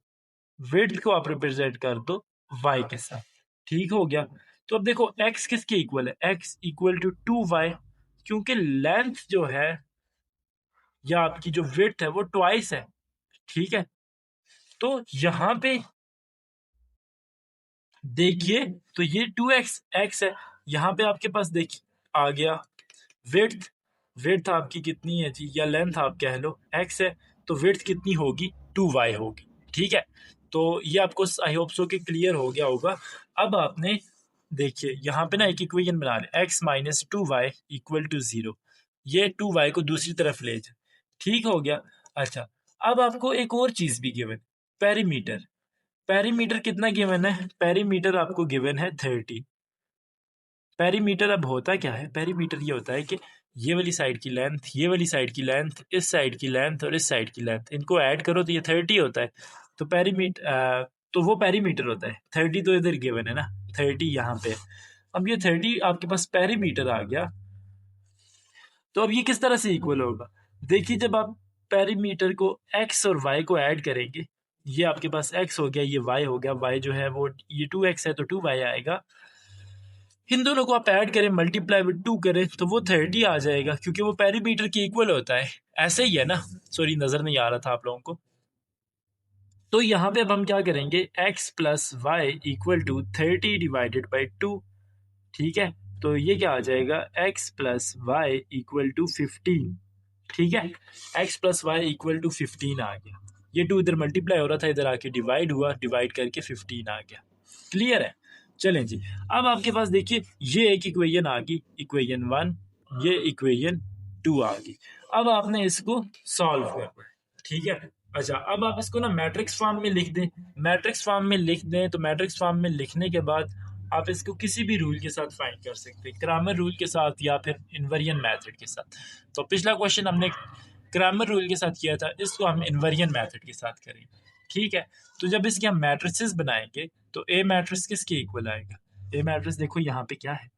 विड्थ को आप रिप्रेजेंट कर दो y के साथ, ठीक हो गया। तो अब देखो x किसके इक्वल है? x इक्वल टू 2y, क्योंकि लेंथ जो है या आपकी जो विड्थ है वो ट्वाइस है, ठीक है। तो यहाँ पे देखिए, तो ये 2x x है, यहाँ पे आपके पास देखिए आ गया विड्थ, विड्थ आपकी कितनी है जी, या लेंथ आप कह लो x है, तो विड्थ कितनी होगी? 2y होगी, ठीक है। तो ये आपको आई होप सो कि क्लियर हो गया होगा। अब आपने देखिए यहाँ पे ना एक इक्वेशन बना ले, x minus 2y equal to 0, ये 2y को दूसरी तरफ ले जाए, ठीक हो गया। अच्छा, अब आपको एक और चीज़ भी गिवन, पेरीमीटर। पेरीमीटर कितना गिवन है? पेरीमीटर आपको गिवन है 30। पेरीमीटर अब होता क्या है? पेरीमीटर ये होता है कि ये वाली साइड की लेंथ, ये वाली साइड की लेंथ, इस साइड की लेंथ और इस साइड की लेंथ, इनको ऐड करो तो ये 30 होता है। तो पेरीमीटर, तो वो पेरीमीटर होता है। 30 तो इधर गिवन है ना, 30 यहाँ पे। अब ये 30 आपके पास पेरीमीटर आ गया, तो अब ये किस तरह से इक्वल होगा? देखिए, जब आप पेरीमीटर को x और y को ऐड करेंगे, ये आपके पास x हो गया, ये y हो गया, y जो है वो ये 2x है तो 2y आएगा। इन दोनों को आप ऐड करें, मल्टीप्लाई विद 2 करें, तो वो 30 आ जाएगा, क्योंकि वो पेरीमीटर के इक्वल होता है। ऐसे ही है ना? सॉरी, नज़र नहीं आ रहा था आप लोगों को। तो यहाँ पे अब हम क्या करेंगे, x plus y equal to 30 divided by 2, ठीक है। तो ये क्या आ जाएगा, x plus y equal to 15, ठीक है। x plus y equal to 15 आ गया, ये 2 इधर मल्टीप्लाई हो रहा था, इधर आके डिवाइड हुआ, डिवाइड करके 15 आ गया। क्लियर है? चलें जी, अब आपके पास देखिए ये एक इक्वेशन आ गई, इक्वेशन 1, ये इक्वेशन 2 आ गई। अब आपने इसको सॉल्व करना है, ठीक है। अच्छा, अब आप इसको ना मैट्रिक्स फॉर्म में लिख दें, मैट्रिक्स फॉर्म में लिख दें, तो मैट्रिक्स फॉर्म में लिखने के बाद आप इसको किसी भी रूल के साथ फाइंड कर सकते हैं, क्रैमर रूल के साथ या फिर इन्वर्जन मेथड के साथ। तो पिछला क्वेश्चन हमने क्रैमर रूल के साथ किया था, इसको हम इन्वर्जन मेथड के साथ करेंगे, ठीक है। तो जब इसके हम मैट्रिसेस बनाएंगे तो ए मैट्रिक्स किसके इक्वल आएगा? ए मैट्रिक्स देखो यहाँ पे क्या है,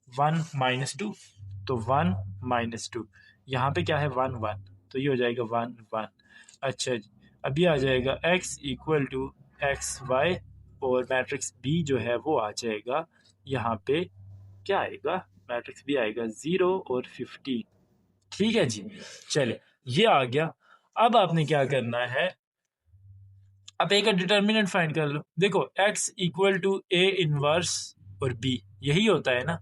1 माइनस 2, तो 1 माइनस 2, यहाँ पे क्या है 1 1, तो ये हो जाएगा 1 1। अच्छा जी, अभी आ जाएगा x equal to x y, और मैट्रिक्स बी जो है वो आ जाएगा यहाँ पे, क्या आएगा, मैट्रिक्स बी आएगा 0 और 15, ठीक है जी। चले, ये आ गया। अब आपने क्या करना है, अब ए का डिटर्मिनेंट फाइंड कर लो। देखो x equal to a inverse और b, यही होता है ना।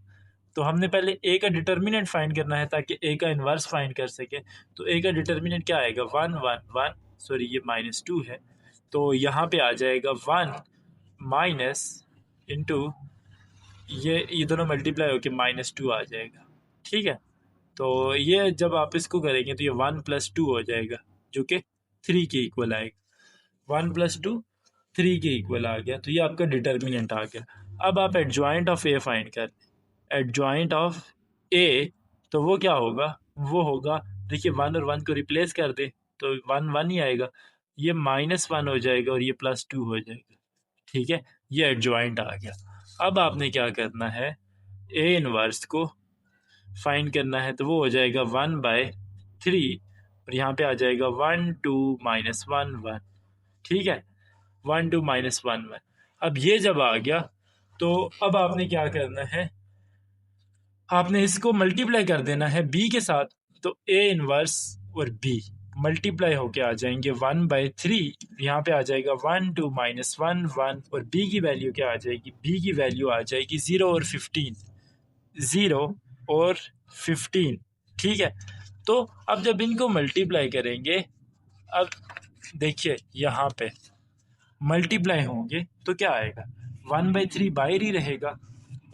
तो हमने पहले ए का डिटर्मिनेंट फाइंड करना है ताकि ए का इनवर्स फाइंड कर सके। तो ए का डिटर्मिनेंट क्या आएगा, 1 1 1, सॉरी ये -2 है, तो यहाँ पे आ जाएगा 1 माइनस इंटू ये दोनों मल्टीप्लाई होकर -2 आ जाएगा, ठीक है। तो ये जब आप इसको करेंगे तो ये 1 + 2 हो जाएगा, जो कि 3 के इक्वल आएगा। 1 + 2 3 के इक्वल आ गया, तो ये आपका डिटर्मिनेंट आ गया। अब आप एडजॉइंट ऑफ ए फाइंड कर, एडजॉइंट ऑफ ए, तो वो क्या होगा, वो होगा, देखिए 1 और 1 को रिप्लेस कर दे तो 1 1 ही आएगा, ये -1 हो जाएगा और ये +2 हो जाएगा। ठीक है, ये एडजॉइंट आ गया। अब आपने क्या करना है, ए इनवर्स को फाइंड करना है, तो वो हो जाएगा 1/3 और यहाँ पे आ जाएगा 1 2 -1 1। ठीक है, 1 2 -1 1। अब ये जब आ गया तो अब आपने क्या करना है, आपने इसको मल्टीप्लाई कर देना है बी के साथ, तो ए इनवर्स और बी मल्टीप्लाई होके आ जाएंगे 1/3, यहाँ पे आ जाएगा 1 2 -1 1 और बी की वैल्यू क्या आ जाएगी, बी की वैल्यू आ जाएगी 0 और 15, 0 और 15। ठीक है, तो अब जब इनको मल्टीप्लाई करेंगे, अब देखिए यहाँ पे मल्टीप्लाई होंगे तो क्या आएगा, 1/3 बाहर ही रहेगा,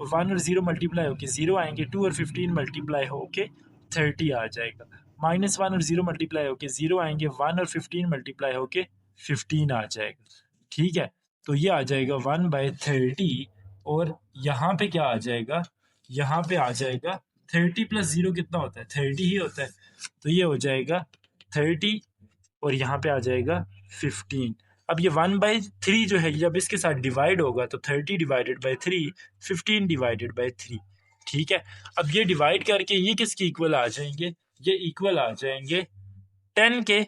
1 और 0 मल्टीप्लाई होके 0 आएंगे, 2 और 15 मल्टीप्लाई होके 30 आ जाएगा, -1 और 0 मल्टीप्लाई होके 0 आएंगे, 1 और 15 मल्टीप्लाई होके 15 आ जाएगा। ठीक है, तो ये आ जाएगा 1/30 और यहाँ पे क्या आ जाएगा, यहाँ पे आ जाएगा 30 + 0 कितना होता है, 30 ही होता है, तो ये हो जाएगा 30 और यहाँ पे आ जाएगा 15। अब ये 1/3 जो है, जब इसके साथ डिवाइड होगा तो 30 डिवाइडेड बाई 3, 15 डिवाइडेड बाई 3। ठीक है, अब ये डिवाइड करके ये किसके इक्वल आ जाएंगे, ये इक्वल आ जाएंगे 10 के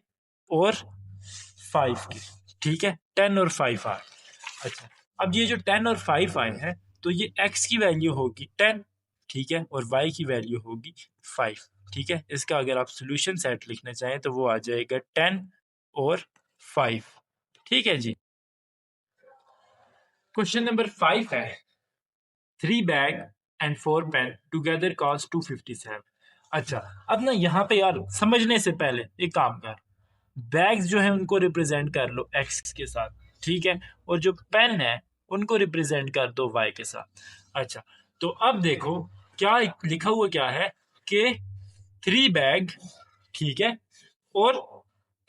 और 5 के। ठीक है, 10 और 5 आए। अच्छा, अब ये जो 10 और 5 आए हैं, तो ये x की वैल्यू होगी 10, ठीक है, और y की वैल्यू होगी 5। ठीक है, इसका अगर आप सोल्यूशन सेट लिखना चाहें तो वो आ जाएगा 10 और 5। ठीक है जी, क्वेश्चन नंबर 5 है, 3 bag and 4 pen together cost 257। अच्छा, अब ना यहाँ पे यार समझने से पहले एक काम कर, बैग्स जो है उनको रिप्रेजेंट कर लो एक्स के साथ, ठीक है, और जो पेन है उनको रिप्रेजेंट कर दो वाई के साथ। अच्छा, तो अब देखो क्या लिखा हुआ क्या है कि 3 बैग, ठीक है, और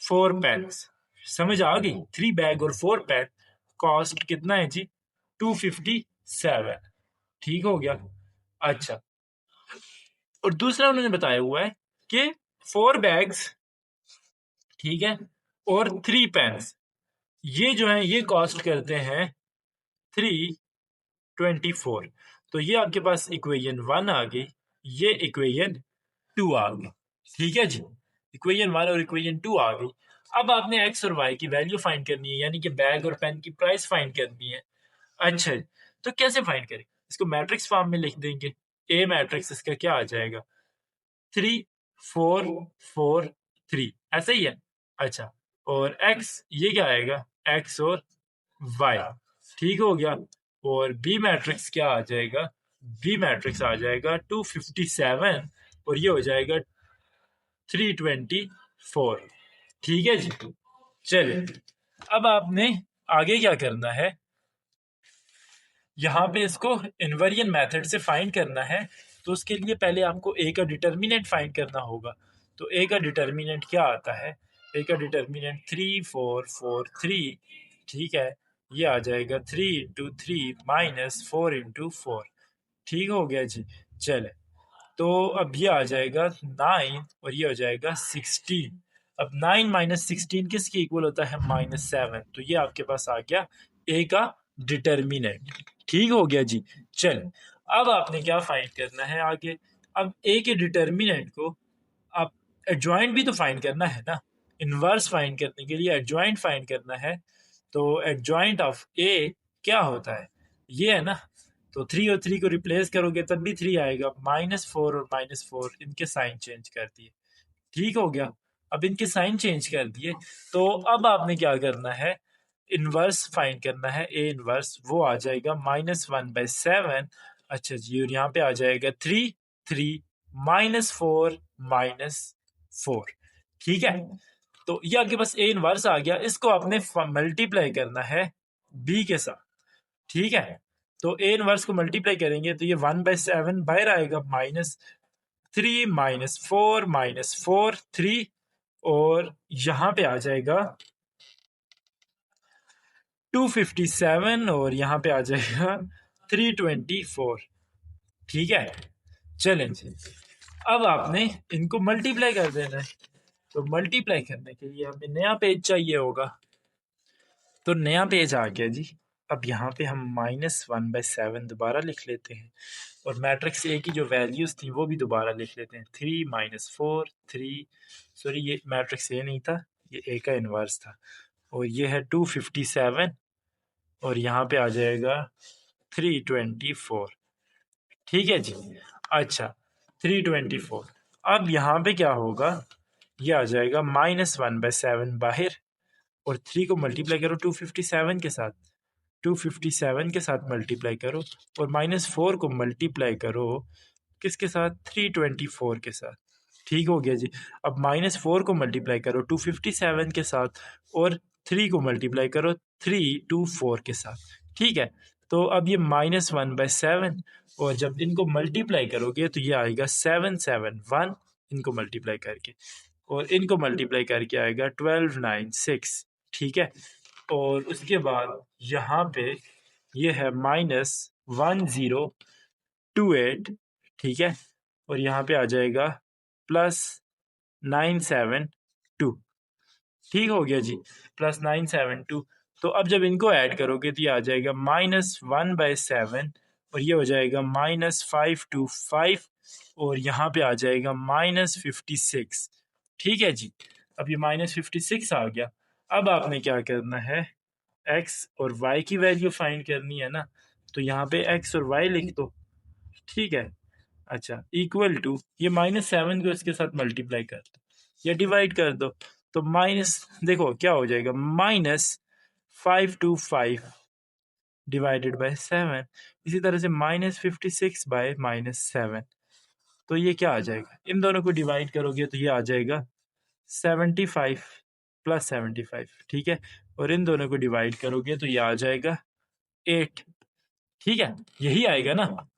4 पेन्स, समझ आ गई, 3 बैग और 4 पेन कॉस्ट कितना है जी, 257। ठीक हो गया। अच्छा, और दूसरा उन्होंने बताया हुआ है कि 4 बैग्स, ठीक है, और 3 पेन्स, ये जो है ये कॉस्ट करते हैं 324। तो ये आपके पास इक्वेशन 1 आ गई, ये इक्वेशन 2 आ गई। ठीक है जी, इक्वेशन 1 और इक्वेशन 2 आ गई। अब आपने एक्स और वाई की वैल्यू फाइंड करनी है, यानी कि बैग और पेन की प्राइस फाइंड करनी है। अच्छा, तो कैसे फाइंड करें, इसको मैट्रिक्स फॉर्म में लिख देंगे, ए मैट्रिक्स इसका क्या आ जाएगा, 3 4 4 3, ऐसा ही है। अच्छा, और x ये क्या आएगा, x और y। ठीक हो गया, और बी मैट्रिक्स क्या आ जाएगा, बी मैट्रिक्स आ जाएगा 257 और ये हो जाएगा 324। ठीक है जी, चलिए अब आपने आगे क्या करना है, यहाँ पे इसको इन्वेरिएंट मेथड से फाइंड करना है, तो उसके लिए पहले आपको ए का डिटर्मिनेंट फाइंड करना होगा। तो ए का डिटर्मिनेंट क्या आता है, ए का डिटर्मिनेंट 3 4 4 3, ठीक है, ये आ जाएगा 3 × 3 -4 × 4। ठीक हो गया जी, चले, तो अब ये आ जाएगा 9 और ये हो जाएगा 16। अब 9 - 16 किसके इक्वल होता है, -7, तो ये आपके पास आ गया ए का डिटर्मिनेंट। ठीक हो गया जी, चल, अब आपने क्या फाइंड करना है आगे, अब ए के डिटर्मिनेंट को आप एडजॉइंट भी तो फाइंड करना है ना, इनवर्स फाइंड करने के लिए एडजॉइंट फाइंड करना है, तो एडजॉइंट ऑफ ए क्या होता है, ये है ना, तो 3 और 3 को रिप्लेस करोगे तब भी 3 आएगा, -4 और -4 इनके साइन चेंज कर दिए। ठीक हो गया, अब इनके साइन चेंज कर दिए, तो अब आपने क्या करना है, इनवर्स फाइंड करना है, ए इनवर्स वो आ जाएगा -1/7। अच्छा जी, और यहाँ पे आ जाएगा 3 3 -4 -4। ठीक है, तो ये आपके पास ए इनवर्स आ गया, इसको आपने मल्टीप्लाई करना है बी के साथ। ठीक है, तो ए इनवर्स को मल्टीप्लाई करेंगे तो ये 1/7 बाहर आएगा, -3 -4 -4 3, और यहाँ पे आ जाएगा 257 और यहाँ पे आ जाएगा 324। ठीक है, चलें जी। अब आपने इनको मल्टीप्लाई कर देना है, तो मल्टीप्लाई करने के लिए हमें नया पेज चाहिए होगा। तो नया पेज आ गया जी। अब यहाँ पे हम -1/7 दोबारा लिख लेते हैं, और मैट्रिक्स ए की जो वैल्यूज़ थी वो भी दोबारा लिख लेते हैं। 3 - 4 3, सॉरी ये मैट्रिक्स ए नहीं था, ये ए का इन्वर्स था, और ये है 257, और यहाँ पे आ जाएगा 324। ठीक है जी। अच्छा, 324। अब यहाँ पे क्या होगा, ये आ जाएगा -1/7 बाहर, और 3 को मल्टीप्लाई करो 257 के साथ, 257 के साथ मल्टीप्लाई करो, और -4 को मल्टीप्लाई करो किसके साथ, 324 के साथ। ठीक हो गया जी। अब -4 को मल्टीप्लाई करो 257 के साथ, और 3 को मल्टीप्लाई करो 324 के साथ। ठीक है, तो अब ये -1/7, और जब इनको मल्टीप्लाई करोगे तो ये आएगा 771, इनको मल्टीप्लाई करके, और इनको मल्टीप्लाई करके आएगा 1296। ठीक है, और उसके बाद यहाँ पे ये है -1028। ठीक है, और यहाँ पे आ जाएगा +972। ठीक हो गया जी, +972। तो अब जब इनको ऐड करोगे तो ये आ जाएगा -1/7, और ये हो जाएगा -525, और यहाँ पे आ जाएगा -56। ठीक है जी, अब ये -56 आ गया। अब आपने क्या करना है, x और y की वैल्यू फाइंड करनी है ना, तो यहाँ पे x और y लिख दो। ठीक है, अच्छा, इक्वल टू, ये -7 को इसके साथ मल्टीप्लाई कर दो या डिवाइड कर दो, तो माइनस, देखो क्या हो जाएगा, -525 डिवाइडेड बाय 7। इसी तरह से -56/-7, तो ये क्या आ जाएगा, इन दोनों को डिवाइड करोगे तो ये आ जाएगा 75 + 75। ठीक है, और इन दोनों को डिवाइड करोगे तो ये आ जाएगा 8। ठीक है, यही आएगा ना।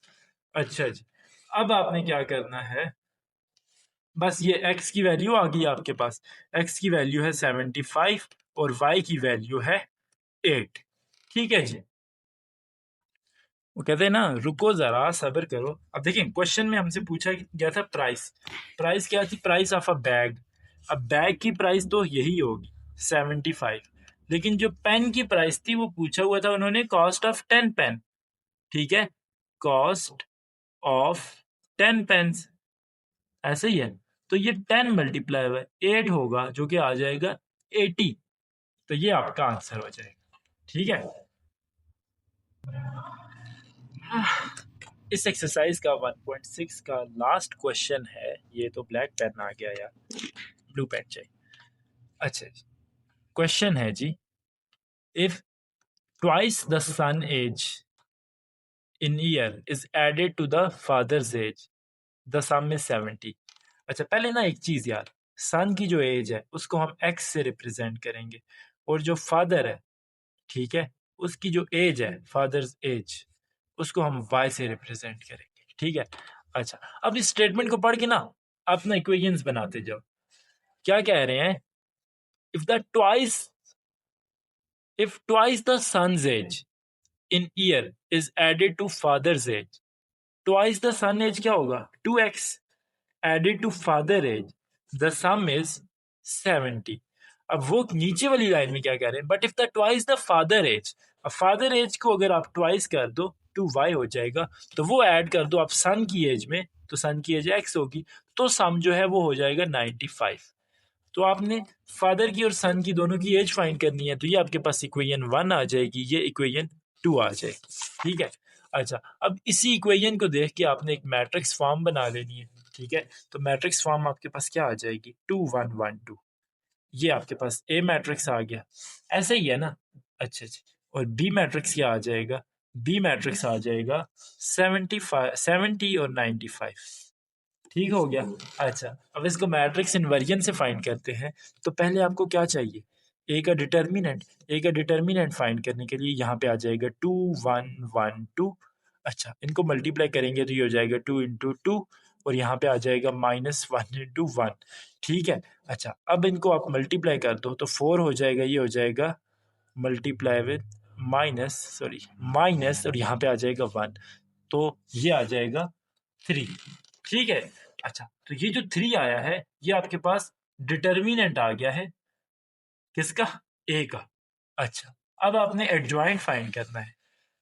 अच्छा जी, अब आपने क्या करना है, बस ये x की वैल्यू आ गई आपके पास। x की वैल्यू है 75 और y की वैल्यू है 8। ठीक है जी, वो कहते हैं ना, रुको जरा सब्र करो। अब देखिए, क्वेश्चन में हमसे पूछा गया था प्राइस। प्राइस क्या थी, प्राइस ऑफ अ बैग। अब बैग की प्राइस तो यही होगी 75, लेकिन जो पेन की प्राइस थी वो पूछा हुआ था उन्होंने कॉस्ट ऑफ 10 पेन। ठीक है, कॉस्ट ऑफ 10 पेन्स, ऐसे ही है। तो ये 10 मल्टीप्लाई बाय 8 होगा, जो कि आ जाएगा 80। तो ये आपका आंसर हो जाएगा। ठीक है, इस एक्सरसाइज का 1.6 का लास्ट क्वेश्चन है। ये तो ब्लैक पेन आ गया यार, ब्लू पेन चाहिए। अच्छा जी, क्वेश्चन है जी, if twice the son age in year is added to the father's age, the sum is 70। अच्छा, पहले ना एक चीज यार, सन की जो एज है उसको हम एक्स से रिप्रेजेंट करेंगे, और जो फादर है, ठीक है, उसकी जो एज है, फादर्स एज, उसको हम वाई से रिप्रेजेंट करेंगे। ठीक है, अच्छा, अब इस स्टेटमेंट को पढ़ के ना अपना इक्वेशंस बनाते जाओ। क्या कह रहे हैं, if the twice if twice the son's age in year is added to father's age, twice the son age क्या होगा, 2x added to father age, the sum is 70। अब वो नीचे वाली लाइन में क्या कह रहे हैं, but if the twice the father age, अब फादर एज को अगर आप ट्वाइस कर दो 2y हो जाएगा, तो वो ऐड कर दो आप सन की एज में, तो सन की एज x होगी, तो सम जो है वो हो जाएगा 95। तो आपने फादर की और सन की दोनों की एज फाइंड करनी है, तो ये आपके पास इक्वेशन 1 आ जाएगी, ये इक्वेशन 2 आ जाएगी। ठीक है, अच्छा, अब इसी इक्वेशन को देख के आपने एक मैट्रिक्स फॉर्म बना लेनी है। ठीक है, तो मैट्रिक्स फॉर्म आपके पास क्या आ जाएगी, 2 1 1 2। ये आपके पास ए मैट्रिक्स आ गया, ऐसे ही है ना। अच्छा अच्छा, और बी मैट्रिक्स क्या आ जाएगा, बी मैट्रिक्स आ जाएगा 75 70 और 95। ठीक हो गया। अच्छा, अब इसको मैट्रिक्स इनवर्जन से फाइंड करते हैं। तो पहले आपको क्या चाहिए, ए का डिटर्मिनेंट। ए का डिटर्मिनेंट फाइंड करने के लिए यहाँ पे आ जाएगा 2 1 1 2। अच्छा, इनको मल्टीप्लाई करेंगे तो ये हो जाएगा 2 इंटू 2, और यहाँ पे आ जाएगा -1 इंटू 1। ठीक है, अच्छा, अब इनको आप मल्टीप्लाई कर दो तो 4 हो जाएगा, ये हो जाएगा मल्टीप्लाई विद माइनस और यहाँ पे आ जाएगा 1, तो ये आ जाएगा 3। ठीक है। अच्छा, तो ये जो 3 आया है ये आपके पास डिटर्मिनेंट आ गया है किसका, ए का। अच्छा, अब आपने एडजॉइंट फाइंड करना है,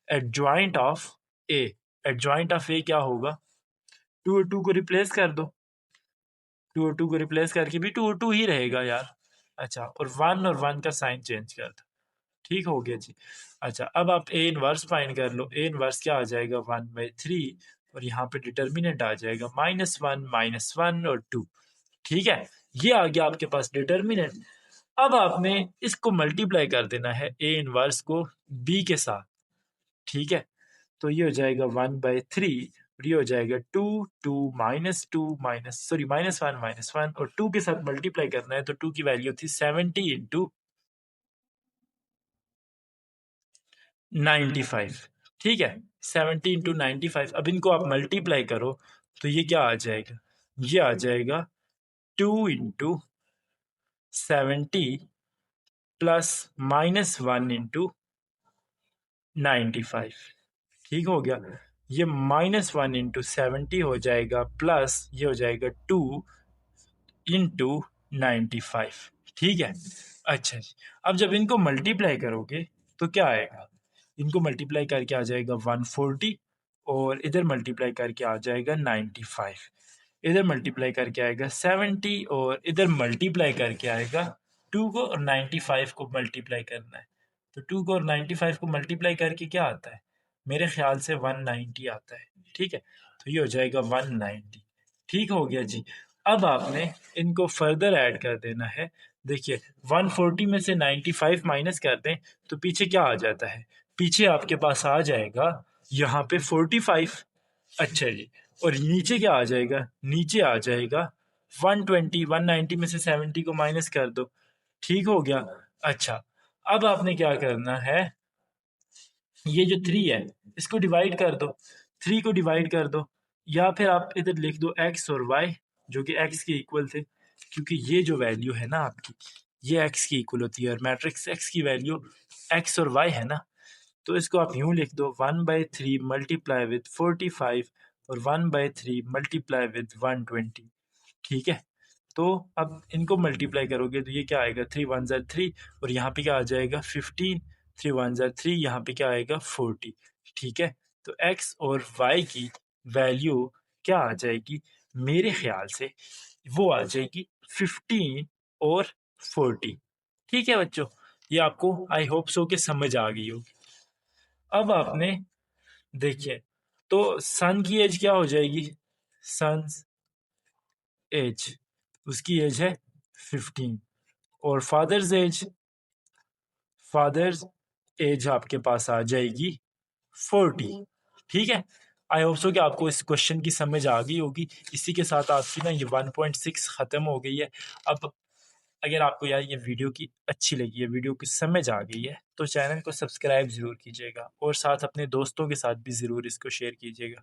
adjoint of A. Adjoint of A क्या होगा, 2 और 2 को रिप्लेस कर दो, 2 और 2 को रिप्लेस करके भी 2 और 2 ही रहेगा यार। अच्छा, और 1 और 1 का साइन चेंज कर दो, ठीक हो गया जी। अच्छा, अब आप ए इनवर्स फाइंड कर लो। ए इनवर्स क्या आ जाएगा, 1/3, और यहाँ पे डिटर्मिनेंट आ जाएगा -1 और 2। ठीक है, ये आ गया आपके पास डिटर्मिनेंट। अब आपने इसको मल्टीप्लाई कर देना है ए इनवर्स को बी के साथ। ठीक है, तो ये हो जाएगा 1/3, और ये हो जाएगा 2, 2 -1 और 2 के साथ मल्टीप्लाई करना है, तो 2 की वैल्यू थी 70 इंटू 95। ठीक है, 70 इंटू 95। अब इनको आप मल्टीप्लाई करो तो ये क्या आ जाएगा, ये आ जाएगा 2 इंटू 70 प्लस -1 इंटू 95। ठीक हो गया, ये -1 इंटू 70 हो जाएगा, प्लस ये हो जाएगा 2 इंटू 95। ठीक है। अच्छा जी, अब जब इनको मल्टीप्लाई करोगे तो क्या आएगा, इनको मल्टीप्लाई करके आ जाएगा 140, और इधर मल्टीप्लाई करके आ जाएगा 95, इधर मल्टीप्लाई करके आएगा 70, और इधर मल्टीप्लाई करके आएगा 2 को, और 95 को मल्टीप्लाई करना है, तो 2 को और 95 को मल्टीप्लाई करके क्या आता है, मेरे ख्याल से 190 आता है। ठीक है, तो ये हो जाएगा 190। ठीक हो गया जी। अब आपने इनको फर्दर ऐड कर देना है। देखिए, 140 में से 95 माइनस कर दें तो पीछे क्या आ जाता है, पीछे आपके पास आ जाएगा यहाँ पे 45। अच्छा जी, और नीचे क्या आ जाएगा, नीचे आ जाएगा 120। 190 में से 70 को माइनस कर दो, ठीक हो गया। अच्छा, अब आपने क्या करना है, ये जो 3 है इसको डिवाइड कर दो, 3 को डिवाइड कर दो, या फिर आप इधर लिख दो x और y, जो कि x के इक्वल थे, क्योंकि ये जो वैल्यू है ना आपकी, ये x की इक्वल होती है, और मैट्रिक्स x की वैल्यू x और y है ना, तो इसको आप यूं लिख दो, 1/3 मल्टीप्लाई विद 45 और 1/3 मल्टीप्लाई विद 120। ठीक है, तो अब इनको मल्टीप्लाई करोगे तो ये क्या आएगा, 3 1 ज़ा 3, और यहाँ पे क्या आ जाएगा 15, 3 1 ज़ा 3, यहाँ पे क्या आएगा 40। ठीक है, तो x और y की वैल्यू क्या आ जाएगी, मेरे ख्याल से वो आ जाएगी 15 और 40। ठीक है बच्चों, ये आपको आई होप सो के समझ आ गई होगी। अब आपने देखिए, तो सन की एज क्या हो जाएगी, सन एज, उसकी एज है 15, और फादर्स एज आपके पास आ जाएगी 40। ठीक है, आई होप सो कि आपको इस क्वेश्चन की समझ आ गई होगी। इसी के साथ आपकी ना ये 1.6 ख़त्म हो गई है। अब अगर आपको यार ये वीडियो की अच्छी लगी है, वीडियो की समझ आ गई है, तो चैनल को सब्सक्राइब ज़रूर कीजिएगा, और साथ अपने दोस्तों के साथ भी ज़रूर इसको शेयर कीजिएगा।